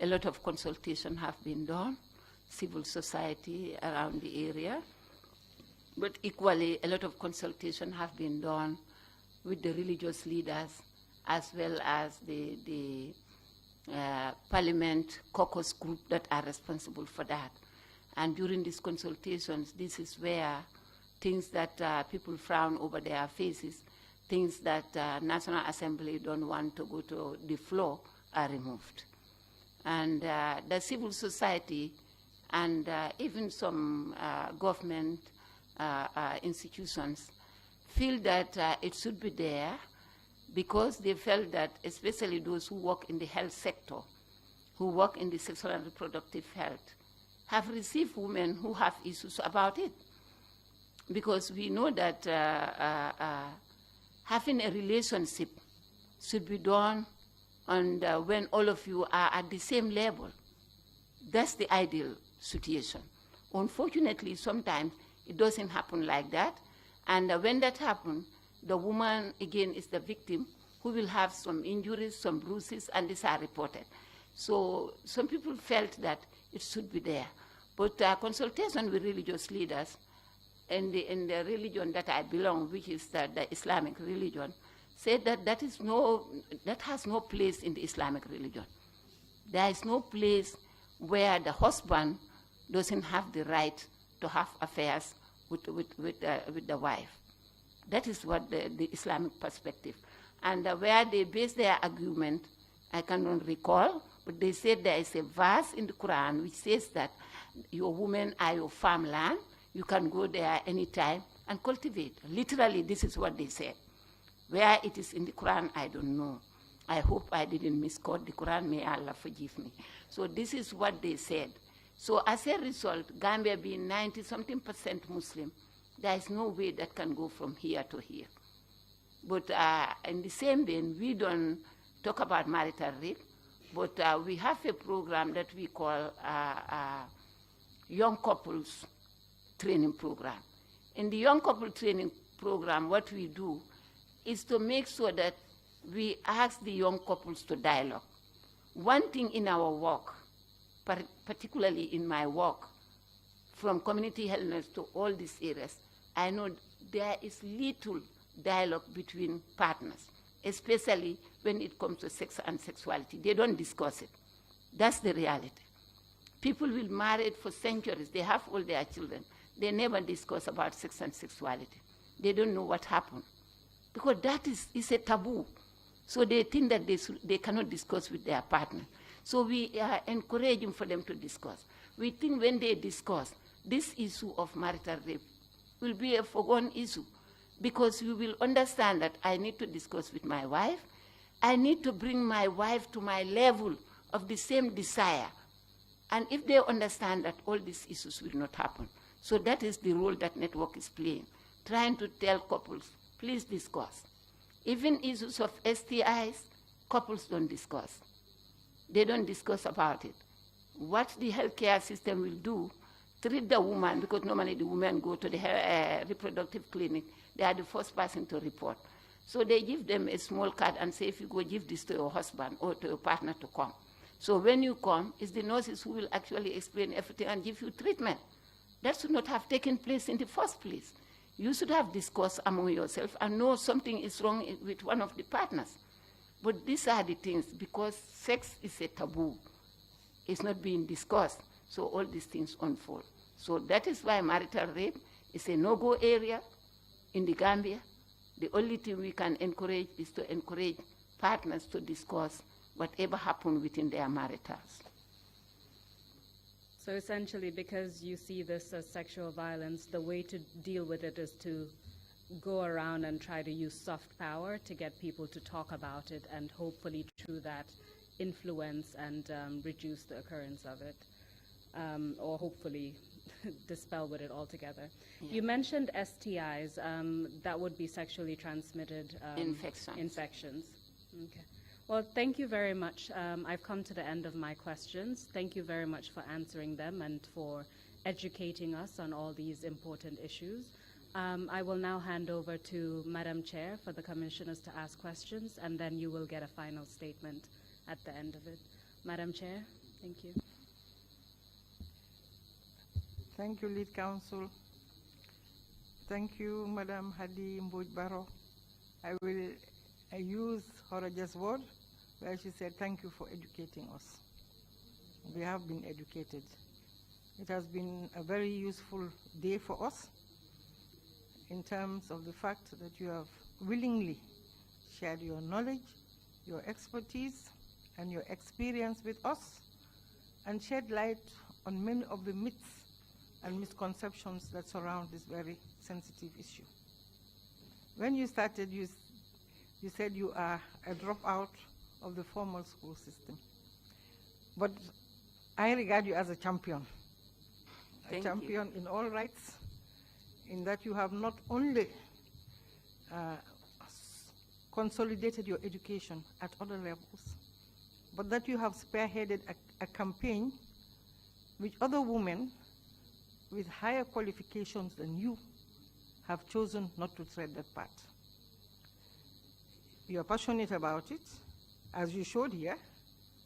a lot of consultation have been done, civil society around the area, but equally a lot of consultation have been done with the religious leaders as well as the parliament caucus group that are responsible for that. And during these consultations, this is where things that people frown over their faces, things that National Assembly don't want to go to the floor are removed. And the civil society and even some government institutions feel that it should be there because they felt that, especially those who work in the health sector, who work in the sexual and reproductive health, have received women who have issues about it. Because we know that having a relationship should be done and when all of you are at the same level. That's the ideal situation. Unfortunately, sometimes it doesn't happen like that. And when that happens, the woman, again, is the victim who will have some injuries, some bruises, and these are reported. So some people felt that it should be there. But consultation with religious leaders in the religion that I belong, which is the Islamic religion, said that that has no place in the Islamic religion. There is no place where the husband doesn't have the right to have affairs with the wife. That is what the Islamic perspective. And where they base their argument, I cannot recall, but they said there is a verse in the Quran which says that your women are your farmland. You can go there anytime and cultivate. Literally, this is what they said. Where it is in the Quran, I don't know. I hope I didn't misquote the Quran. May Allah forgive me. So this is what they said. So as a result, Gambia being 90-something% Muslim, there is no way that can go from here to here. But in the same vein, we don't talk about marital rape, but we have a program that we call Young Couples Training Program. In the Young Couple Training Program, what we do is to make sure that we ask the young couples to dialogue. One thing in our work, particularly in my work, from community health nurse to all these areas, I know there is little dialogue between partners, especially when it comes to sex and sexuality. They don't discuss it. That's the reality. People will marry for centuries. They have all their children. They never discuss about sex and sexuality. They don't know what happened. Because that is a taboo. So they think that they cannot discuss with their partner. So we are encouraging for them to discuss. We think when they discuss, this issue of marital rape will be a forgone issue, because we will understand that I need to discuss with my wife. I need to bring my wife to my level of the same desire. And if they understand that, all these issues will not happen. So that is the role that network is playing, trying to tell couples, please discuss. Even issues of STIs, couples don't discuss. They don't discuss about it. What the healthcare system will do, treat the woman, because normally the women go to the reproductive clinic. They are the first person to report. So they give them a small card and say, if you go give this to your husband or to your partner to come. So when you come, it's the nurses who will actually explain everything and give you treatment. That should not have taken place in the first place. You should have discussed among yourself and know something is wrong with one of the partners. But these are the things, because sex is a taboo. It's not being discussed. So all these things unfold. So that is why marital rape is a no-go area in the Gambia. The only thing we can encourage is to encourage partners to discuss whatever happened within their maritals. So essentially, because you see this as sexual violence, the way to deal with it is to go around and try to use soft power to get people to talk about it, and hopefully through that influence and reduce the occurrence of it, or hopefully dispel with it altogether. Yeah. You mentioned STIs, that would be sexually transmitted infections. Okay. Well, thank you very much. I've come to the end of my questions. Thank you very much for answering them and for educating us on all these important issues. I will now hand over to Madam Chair for the commissioners to ask questions, and then you will get a final statement at the end of it. Madam Chair, thank you. Thank you, Lead Counsel. Thank you, Madam Haddy Mboge. I will use Horaja's word, where she said, thank you for educating us. We have been educated. It has been a very useful day for us in terms of the fact that you have willingly shared your knowledge, your expertise, and your experience with us, and shed light on many of the myths and misconceptions that surround this very sensitive issue. When you started, you said you are a dropout of the formal school system. But I regard you as a champion. Thank a champion you. In all rights, in that you have not only consolidated your education at other levels, but that you have spearheaded a campaign which other women with higher qualifications than you have chosen not to tread that path. You are passionate about it, as you showed here.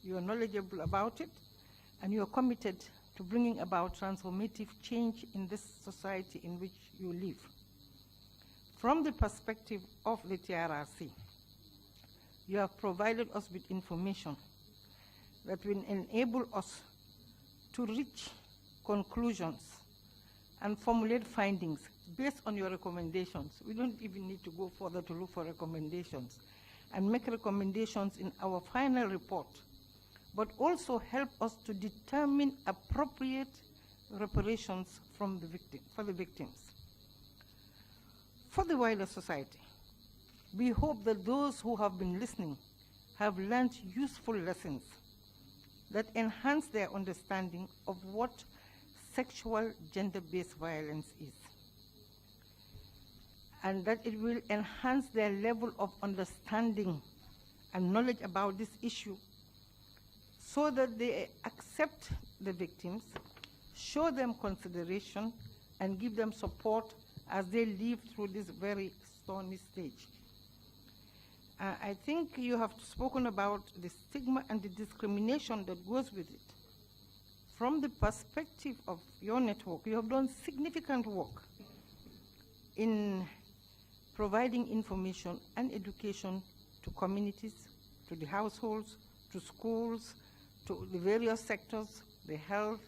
You are knowledgeable about it, and you are committed to bringing about transformative change in this society in which you live. From the perspective of the TRRC, you have provided us with information that will enable us to reach conclusions and formulate findings based on your recommendations. We don't even need to go further to look for recommendations, and make recommendations in our final report, but also help us to determine appropriate reparations for the victims. For the wider society, we hope that those who have been listening have learned useful lessons that enhance their understanding of what sexual gender-based violence is, and that it will enhance their level of understanding and knowledge about this issue, so that they accept the victims, show them consideration, and give them support as they live through this very stormy stage. I think you have spoken about the stigma and the discrimination that goes with it. From the perspective of your network, you have done significant work in providing information and education to communities, to the households, to schools, to the various sectors, the health,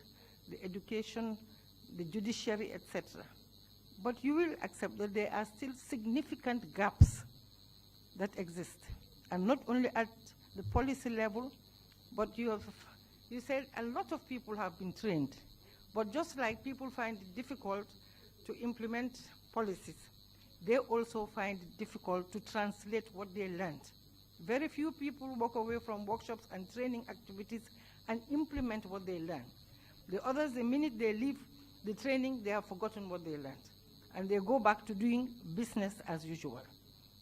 the education, the judiciary, etc. But you will accept that there are still significant gaps that exist, and not only at the policy level, but you said a lot of people have been trained, but just like people find it difficult to implement policies, they also find it difficult to translate what they learned. Very few people walk away from workshops and training activities and implement what they learn. The others, the minute they leave the training, they have forgotten what they learned, and they go back to doing business as usual.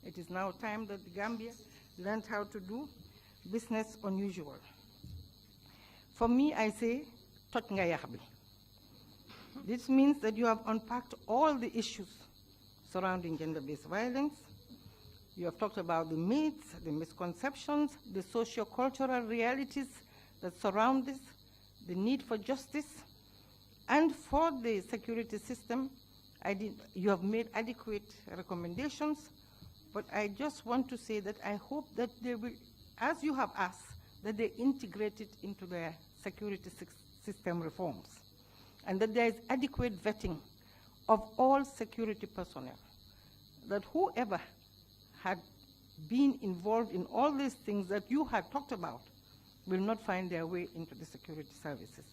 It is now time that the Gambia learned how to do business unusual. For me, I say, tot nga yax bi. This means that you have unpacked all the issues surrounding gender-based violence. You have talked about the myths, the misconceptions, the socio-cultural realities that surround this, the need for justice, and for the security system. You have made adequate recommendations, but I just want to say that I hope that they will, as you have asked, that they integrate it into their security system reforms, and that there is adequate vetting of all security personnel, that whoever had been involved in all these things that you had talked about will not find their way into the security services.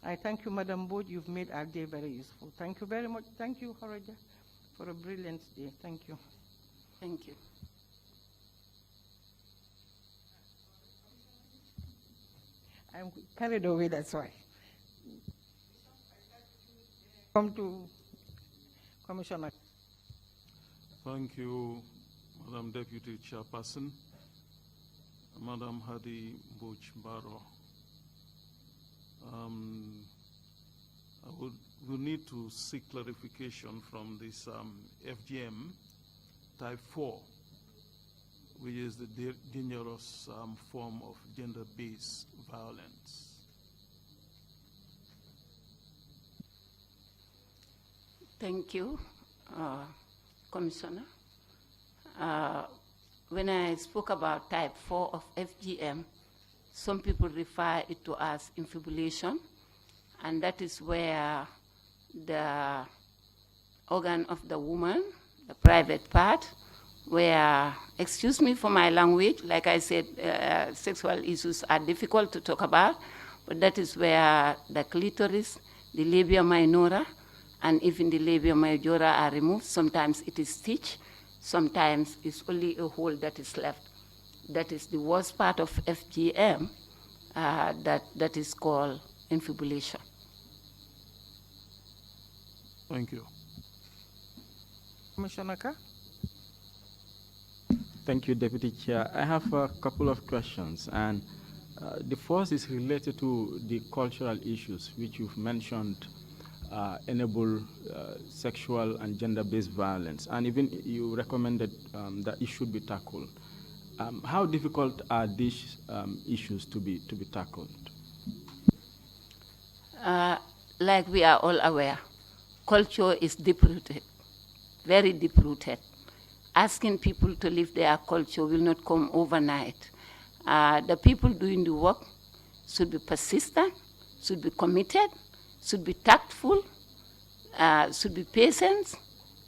I thank you, Madam Mboge. You've made our day very useful. Thank you very much. Thank you, Horaja, for a brilliant day. Thank you. Thank you. I'm carried away, that's why. Come to Commissioner. Thank you, Madam Deputy Chairperson, Madam Haddy Mboge-Barrow. We need to seek clarification from this FGM type 4, which is the dangerous form of gender-based violence. Thank you, Commissioner. When I spoke about type 4 of FGM, some people refer it to as infibulation, and that is where the organ of the woman, the private part, where, excuse me for my language, like I said, sexual issues are difficult to talk about, but that is where the clitoris, the labia minora, and even the labia majora are removed. Sometimes it is stitched, sometimes it's only a hole that is left. That is the worst part of FGM, that is called infibulation. Thank you. Commissioner Ka? Thank you, Deputy Chair. I have a couple of questions, and the first is related to the cultural issues which you've mentioned enable sexual and gender-based violence, and even you recommended that it should be tackled. How difficult are these issues to be tackled? Like we are all aware, culture is deep-rooted, very deep-rooted. Asking people to leave their culture will not come overnight. The people doing the work should be persistent, should be committed, should be tactful, should be patient,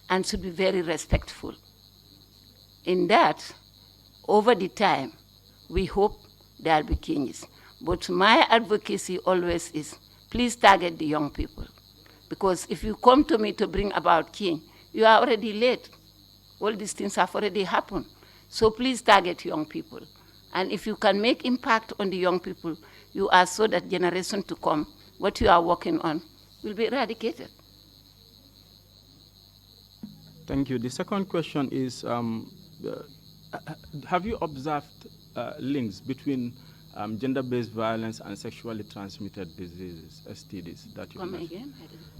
and should be very respectful. In that, over the time, we hope there will be changes. But my advocacy always is, please target the young people. Because if you come to me to bring about change, you are already late. All these things have already happened. So please target young people. And if you can make impact on the young people, you are so that generation to come, what you are working on will be eradicated. Thank you. The second question is, have you observed links between gender-based violence and sexually transmitted diseases, STDs, that you mentioned?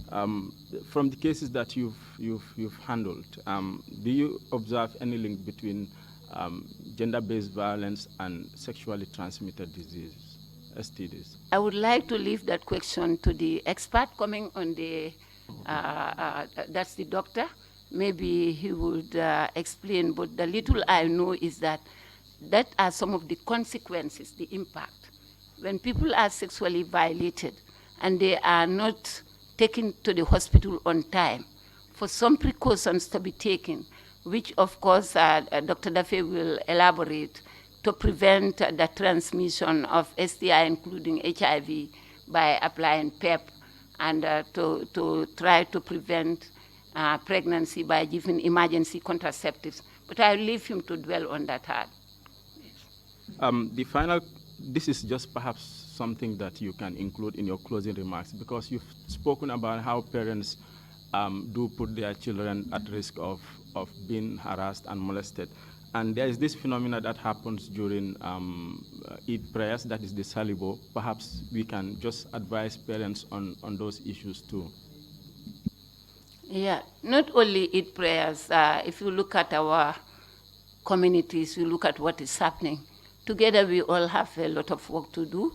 Again? From the cases that you've handled, do you observe any link between gender-based violence and sexually transmitted diseases, STDs? I would like to leave that question to the expert coming on the, that's the doctor. Maybe he would explain, but the little I know is that are some of the consequences, the impact. When people are sexually violated and they are not taken to the hospital on time, for some precautions to be taken, which of course Dr. Dafe will elaborate, to prevent the transmission of STI, including HIV, by applying PEP, and to try to prevent pregnancy by giving emergency contraceptives. But I'll leave him to dwell on that hard. This is just perhaps something that you can include in your closing remarks, because you've spoken about how parents do put their children at risk of being harassed and molested. And there is this phenomena that happens during Eid prayers, that is the salibo. Perhaps we can just advise parents on those issues too. Yeah, not only Eid prayers. If you look at our communities, you look at what is happening. Together we all have a lot of work to do.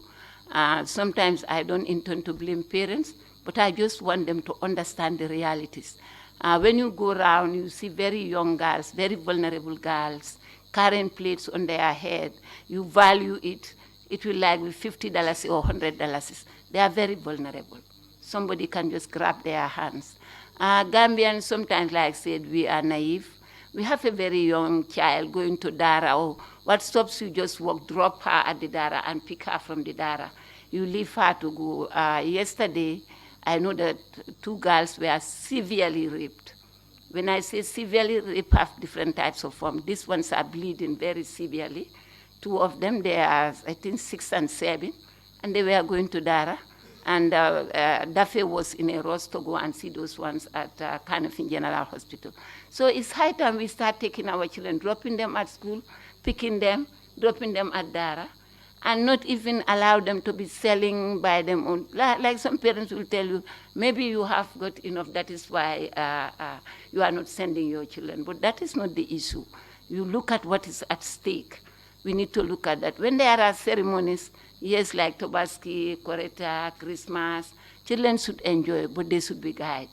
Sometimes I don't intend to blame parents, but I just want them to understand the realities. When you go around, you see very young girls, very vulnerable girls, carrying plates on their head. You value it. It will like be $50 or $100. They are very vulnerable. Somebody can just grab their hands. Gambians, sometimes, like I said, we are naive. We have a very young child going to Dara. Or what stops you? Just walk, drop her at the Dara and pick her from the Dara. You leave her to go. Yesterday, I know that 2 girls were severely raped. When I say severely raped, have different types of form. These ones are bleeding very severely. 2 of them, they are, I think, 6 and 7, and they were going to Dara. And Dafe was in a rush to go and see those ones at Kanifing General Hospital. So it's high time we start taking our children, dropping them at school, picking them, dropping them at Dara, and not even allow them to be selling by them own. Like some parents will tell you, maybe you have got enough, that is why you are not sending your children. But that is not the issue. You look at what is at stake. We need to look at that. When there are ceremonies, yes, like Tobaski, Koreta, Christmas, children should enjoy, but they should be guided.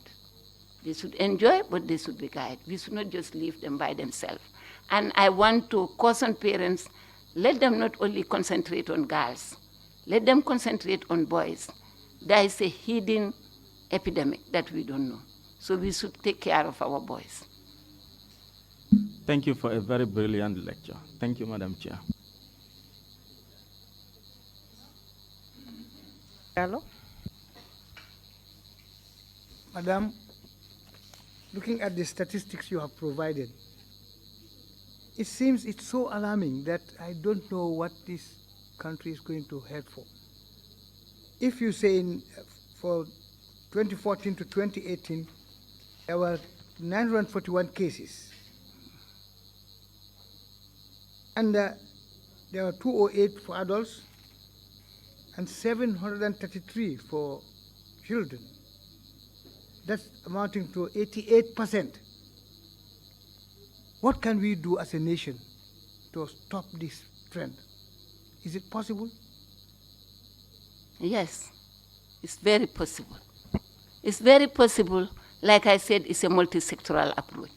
They should enjoy, but they should be guided. We should not just leave them by themselves. And I want to caution parents, let them not only concentrate on girls, let them concentrate on boys. There is a hidden epidemic that we don't know. So we should take care of our boys. Thank you for a very brilliant lecture. Thank you, Madam Chair. Hello. Madam, looking at the statistics you have provided, it seems it's so alarming that I don't know what this country is going to head for. If you say for 2014 to 2018, there were 941 cases. And there were 208 for adults and 733 for children. That's amounting to 88%. What can we do as a nation to stop this trend? Is it possible? Yes, it's very possible. It's very possible. Like I said, it's a multi-sectoral approach.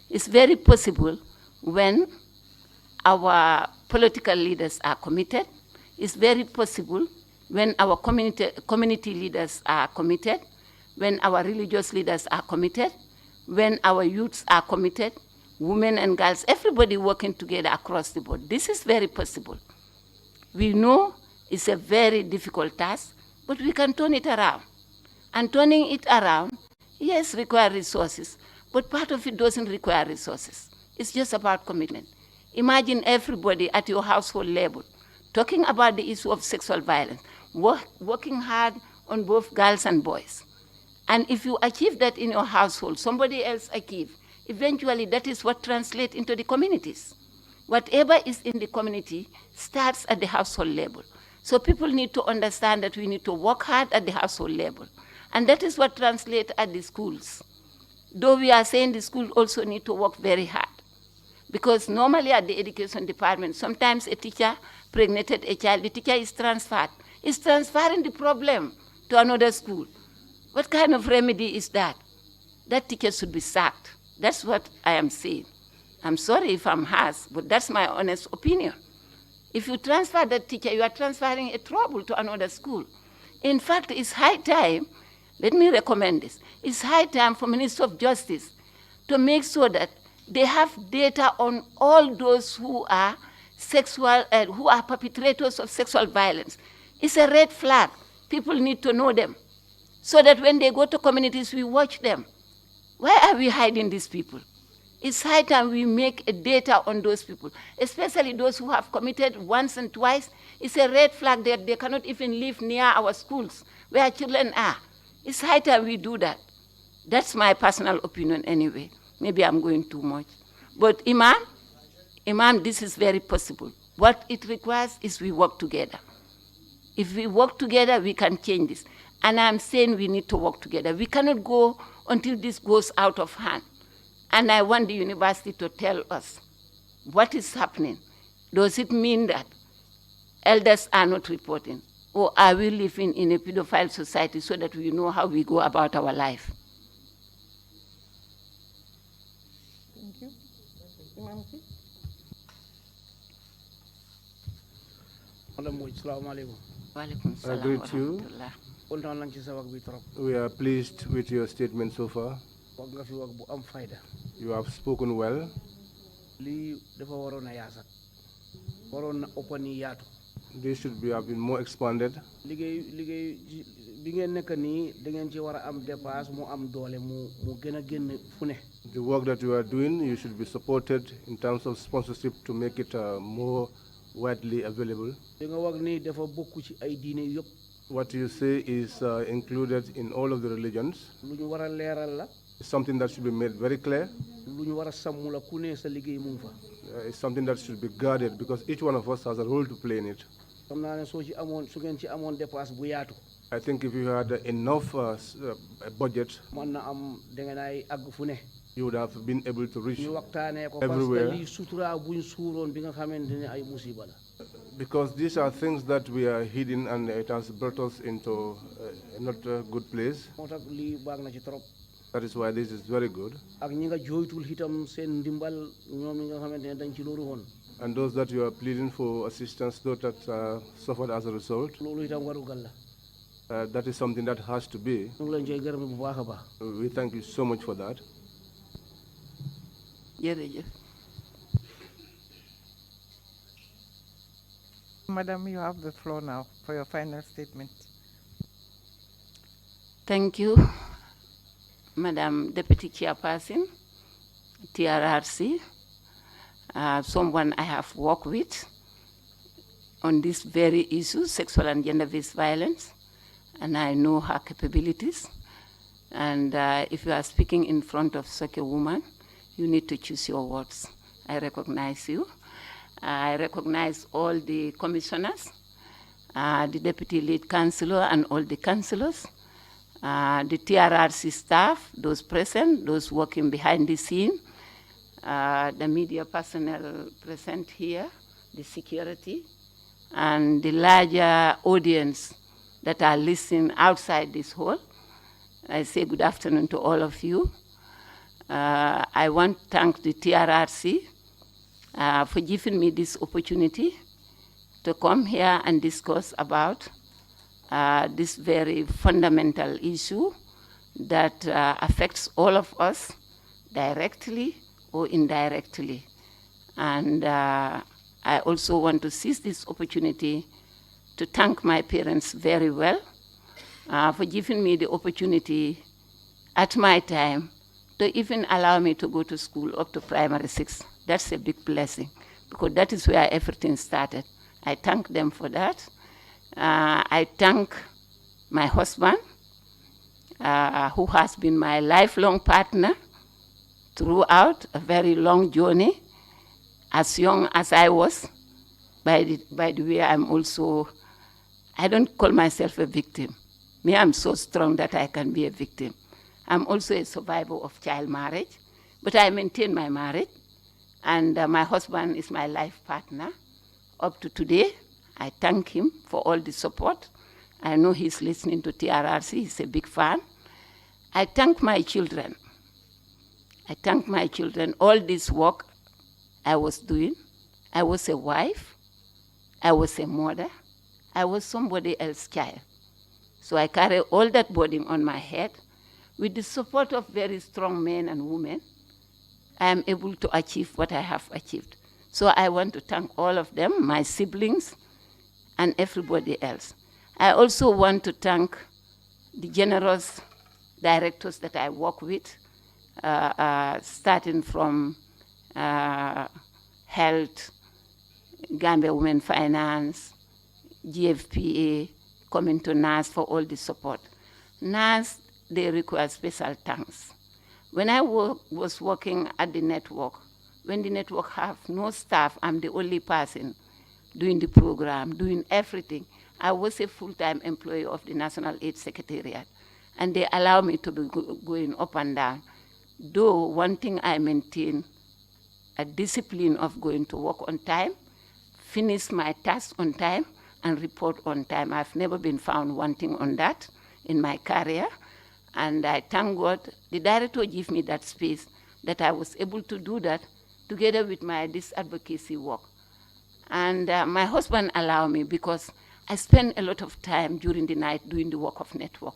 It's very possible when our political leaders are committed. It's very possible when our community leaders are committed, when our religious leaders are committed, when our youths are committed, women and girls, everybody working together across the board. This is very possible. We know it's a very difficult task, but we can turn it around. And turning it around, yes, requires resources, but part of it doesn't require resources. It's just about commitment. Imagine everybody at your household level talking about the issue of sexual violence, working hard on both girls and boys. And if you achieve that in your household, somebody else achieve, eventually that is what translates into the communities. Whatever is in the community starts at the household level. So people need to understand that we need to work hard at the household level. And that is what translates at the schools. Though we are saying the schools also need to work very hard. Because normally at the education department, sometimes a teacher pregnated a child, the teacher is transferred. It's transferring the problem to another school. What kind of remedy is that? That teacher should be sacked. That's what I am saying. I'm sorry if I'm harsh, but that's my honest opinion. If you transfer that teacher, you are transferring a trouble to another school. In fact, it's high time, let me recommend this, it's high time for Minister of Justice to make sure that they have data on all those who are who are perpetrators of sexual violence. It's a red flag. People need to know them so that when they go to communities, we watch them. Why are we hiding these people? It's high time we make a data on those people, especially those who have committed once and twice. It's a red flag that they cannot even live near our schools where children are. It's high time we do that. That's my personal opinion anyway. Maybe I'm going too much. But Imam, this is very possible. What it requires is we work together. If we work together, we can change this. And I'm saying we need to work together. We cannot go until this goes out of hand. And I want the university to tell us what is happening. Does it mean that elders are not reporting? Or are we living in a pedophile society so that we know how we go about our life? Thank you. Imam, please. I greet you. We are pleased with your statement so far. You have spoken well. This should have been more expanded. The work that you are doing, you should be supported in terms of sponsorship to make it more widely available. What you say is included in all of the religions. It's something that should be made very clear. It's something that should be guarded because each one of us has a role to play in it. I think if you had enough budget, you would have been able to reach everywhere. Because these are things that we are hidden and it has brought us into not a good place. That is why this is very good. And those that you are pleading for assistance, those that suffered as a result, that is something that has to be. We thank you so much for that. Madam, you have the floor now for your final statement. Thank you, Madam Deputy Chairperson, TRRC, someone I have worked with on this very issue, sexual and gender-based violence, and I know her capabilities. And if you are speaking in front of such a woman, you need to choose your words. I recognize you. I recognize all the commissioners, the deputy lead councillor and all the councillors, the TRRC staff, those present, those working behind the scene, the media personnel present here, the security, and the larger audience that are listening outside this hall. I say good afternoon to all of you. I want to thank the TRRC for giving me this opportunity to come here and discuss about this very fundamental issue that affects all of us directly or indirectly. And I also want to seize this opportunity to thank my parents very well for giving me the opportunity at my time to even allow me to go to school up to primary 6. That's a big blessing because that is where everything started. I thank them for that. I thank my husband, who has been my lifelong partner throughout a very long journey. As young as I was, by the way, I'm also, I don't call myself a victim. Me, I'm so strong that I can be a victim. I'm also a survivor of child marriage, but I maintain my marriage. And my husband is my life partner up to today. I thank him for all the support. I know he's listening to TRRC. He's a big fan. I thank my children. I thank my children. All this work I was doing, I was a wife, I was a mother, I was somebody else's child. So I carry all that burden on my head. With the support of very strong men and women, I am able to achieve what I have achieved. So I want to thank all of them, my siblings, and everybody else. I also want to thank the generous directors that I work with, starting from Health, Gambia Women Finance, GFPA, coming to NAS for all the support. NAS, they require special thanks. When I was working at the network, when the network have no staff, I'm the only person doing the program, doing everything. I was a full-time employee of the National AIDS Secretariat, and they allow me to be going up and down. Though one thing I maintain, a discipline of going to work on time, finish my tasks on time, and report on time. I've never been found wanting on that in my career. And I thank God, the director gave me that space that I was able to do that together with my this advocacy work. And my husband allowed me because I spend a lot of time during the night doing the work of network.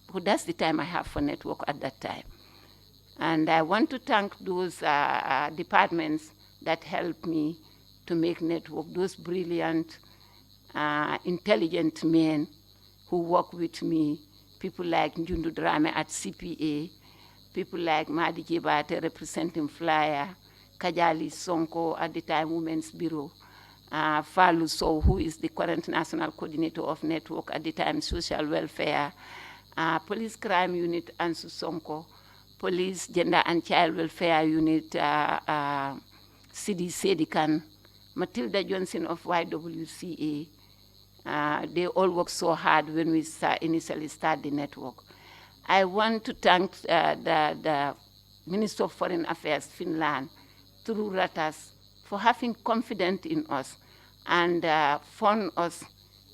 Because that's the time I have for network at that time. And I want to thank those departments that helped me to make network, those brilliant, intelligent men who work with me, people like Njundu Drame at CPA, people like Madi Jibate representing Flyer, Kajali Sonko at the time Women's Bureau, Falu Sow, who is the current national coordinator of network at the time Social Welfare, Police Crime Unit Ansu Sonko, Police Gender and Child Welfare Unit CD Sedikan, Matilda Johnson of YWCA. They all worked so hard when we initially started the network. I want to thank the Minister of Foreign Affairs, Finland, through Ratas, for having confidence in us and fund us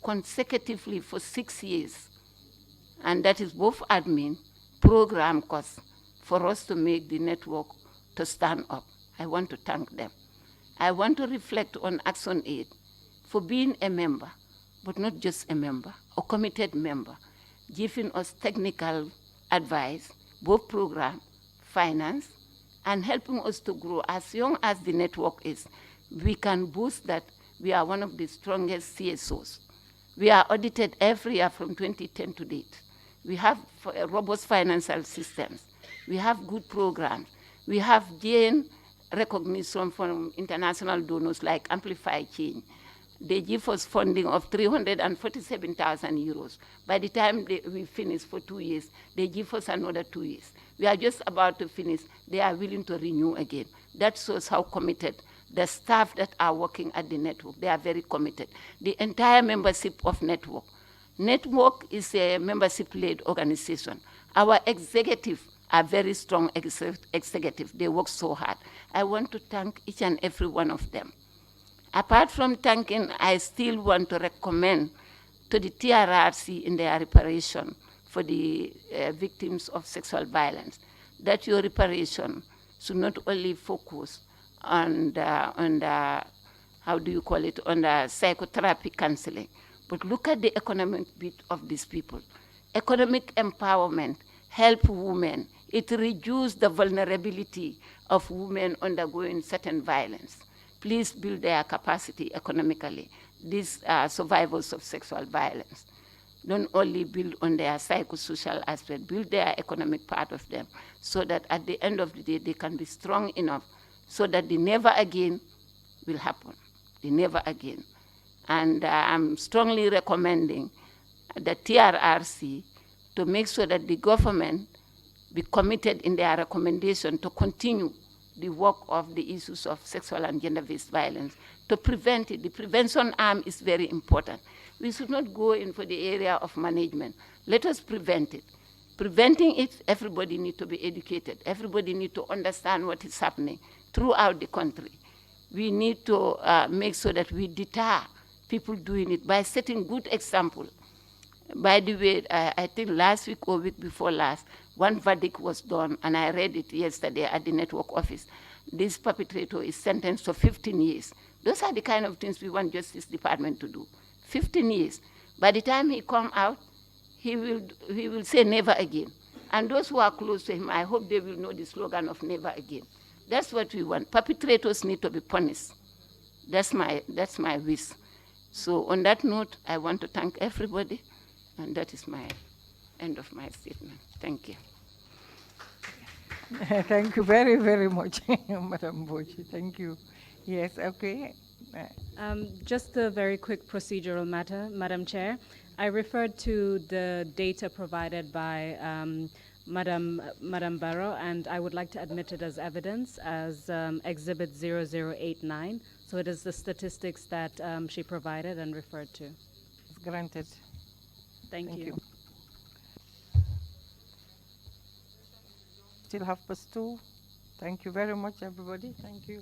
consecutively for 6 years. And that is both admin, program costs, for us to make the network to stand up. I want to thank them. I want to reflect on Action Aid for being a member, but not just a member, a committed member, giving us technical advice, both program, finance, and helping us to grow. As young as the network is, we can boast that we are one of the strongest CSOs. We are audited every year from 2010 to date. We have robust financial systems. We have good programs. We have gained recognition from international donors like Amplify Change. They give us funding of 347,000 euros. By the time we finish for 2 years, they give us another 2 years. We are just about to finish. They are willing to renew again. That shows how committed the staff that are working at the network, they are very committed. The entire membership of network. Network is a membership-led organization. Our executive are very strong executive. They work so hard. I want to thank each and every one of them. Apart from thanking, I still want to recommend to the TRRC in their reparation for the victims of sexual violence, that your reparation should not only focus on the how do you call it, on the psychotherapy counseling, but look at the economic bit of these people. Economic empowerment, help women. It reduces the vulnerability of women undergoing certain violence. Please build their capacity economically. These are survivors of sexual violence. Don't only build on their psychosocial aspect, build their economic part of them, so that at the end of the day, they can be strong enough so that the never again will happen, the never again. And I'm strongly recommending the TRRC to make sure that the government be committed in their recommendation to continue the work of the issues of sexual and gender-based violence, to prevent it. The prevention arm is very important. We should not go in for the area of management. Let us prevent it. Preventing it, everybody needs to be educated. Everybody needs to understand what is happening. throughout the country. We need to make sure that we deter people doing it by setting good example. By the way, I think last week or week before last, one verdict was done, and I read it yesterday at the network office. This perpetrator is sentenced to 15 years. Those are the kind of things we want Justice Department to do. 15 years. By the time he come out, he will say never again. And those who are close to him, I hope they will know the slogan of never again. That's what we want. Perpetrators need to be punished. That's my wish. So on that note, I want to thank everybody, and that is my end of my statement. Thank you. Thank you very, very much, Madam Mboge. Thank you. Yes, okay. Just a very quick procedural matter, Madam Chair. I referred to the data provided by Madam Barrow, and I would like to admit it as evidence as Exhibit 0089. So it is the statistics that she provided and referred to. It's granted. Thank you. Still 2:30. Thank you very much, everybody. Thank you.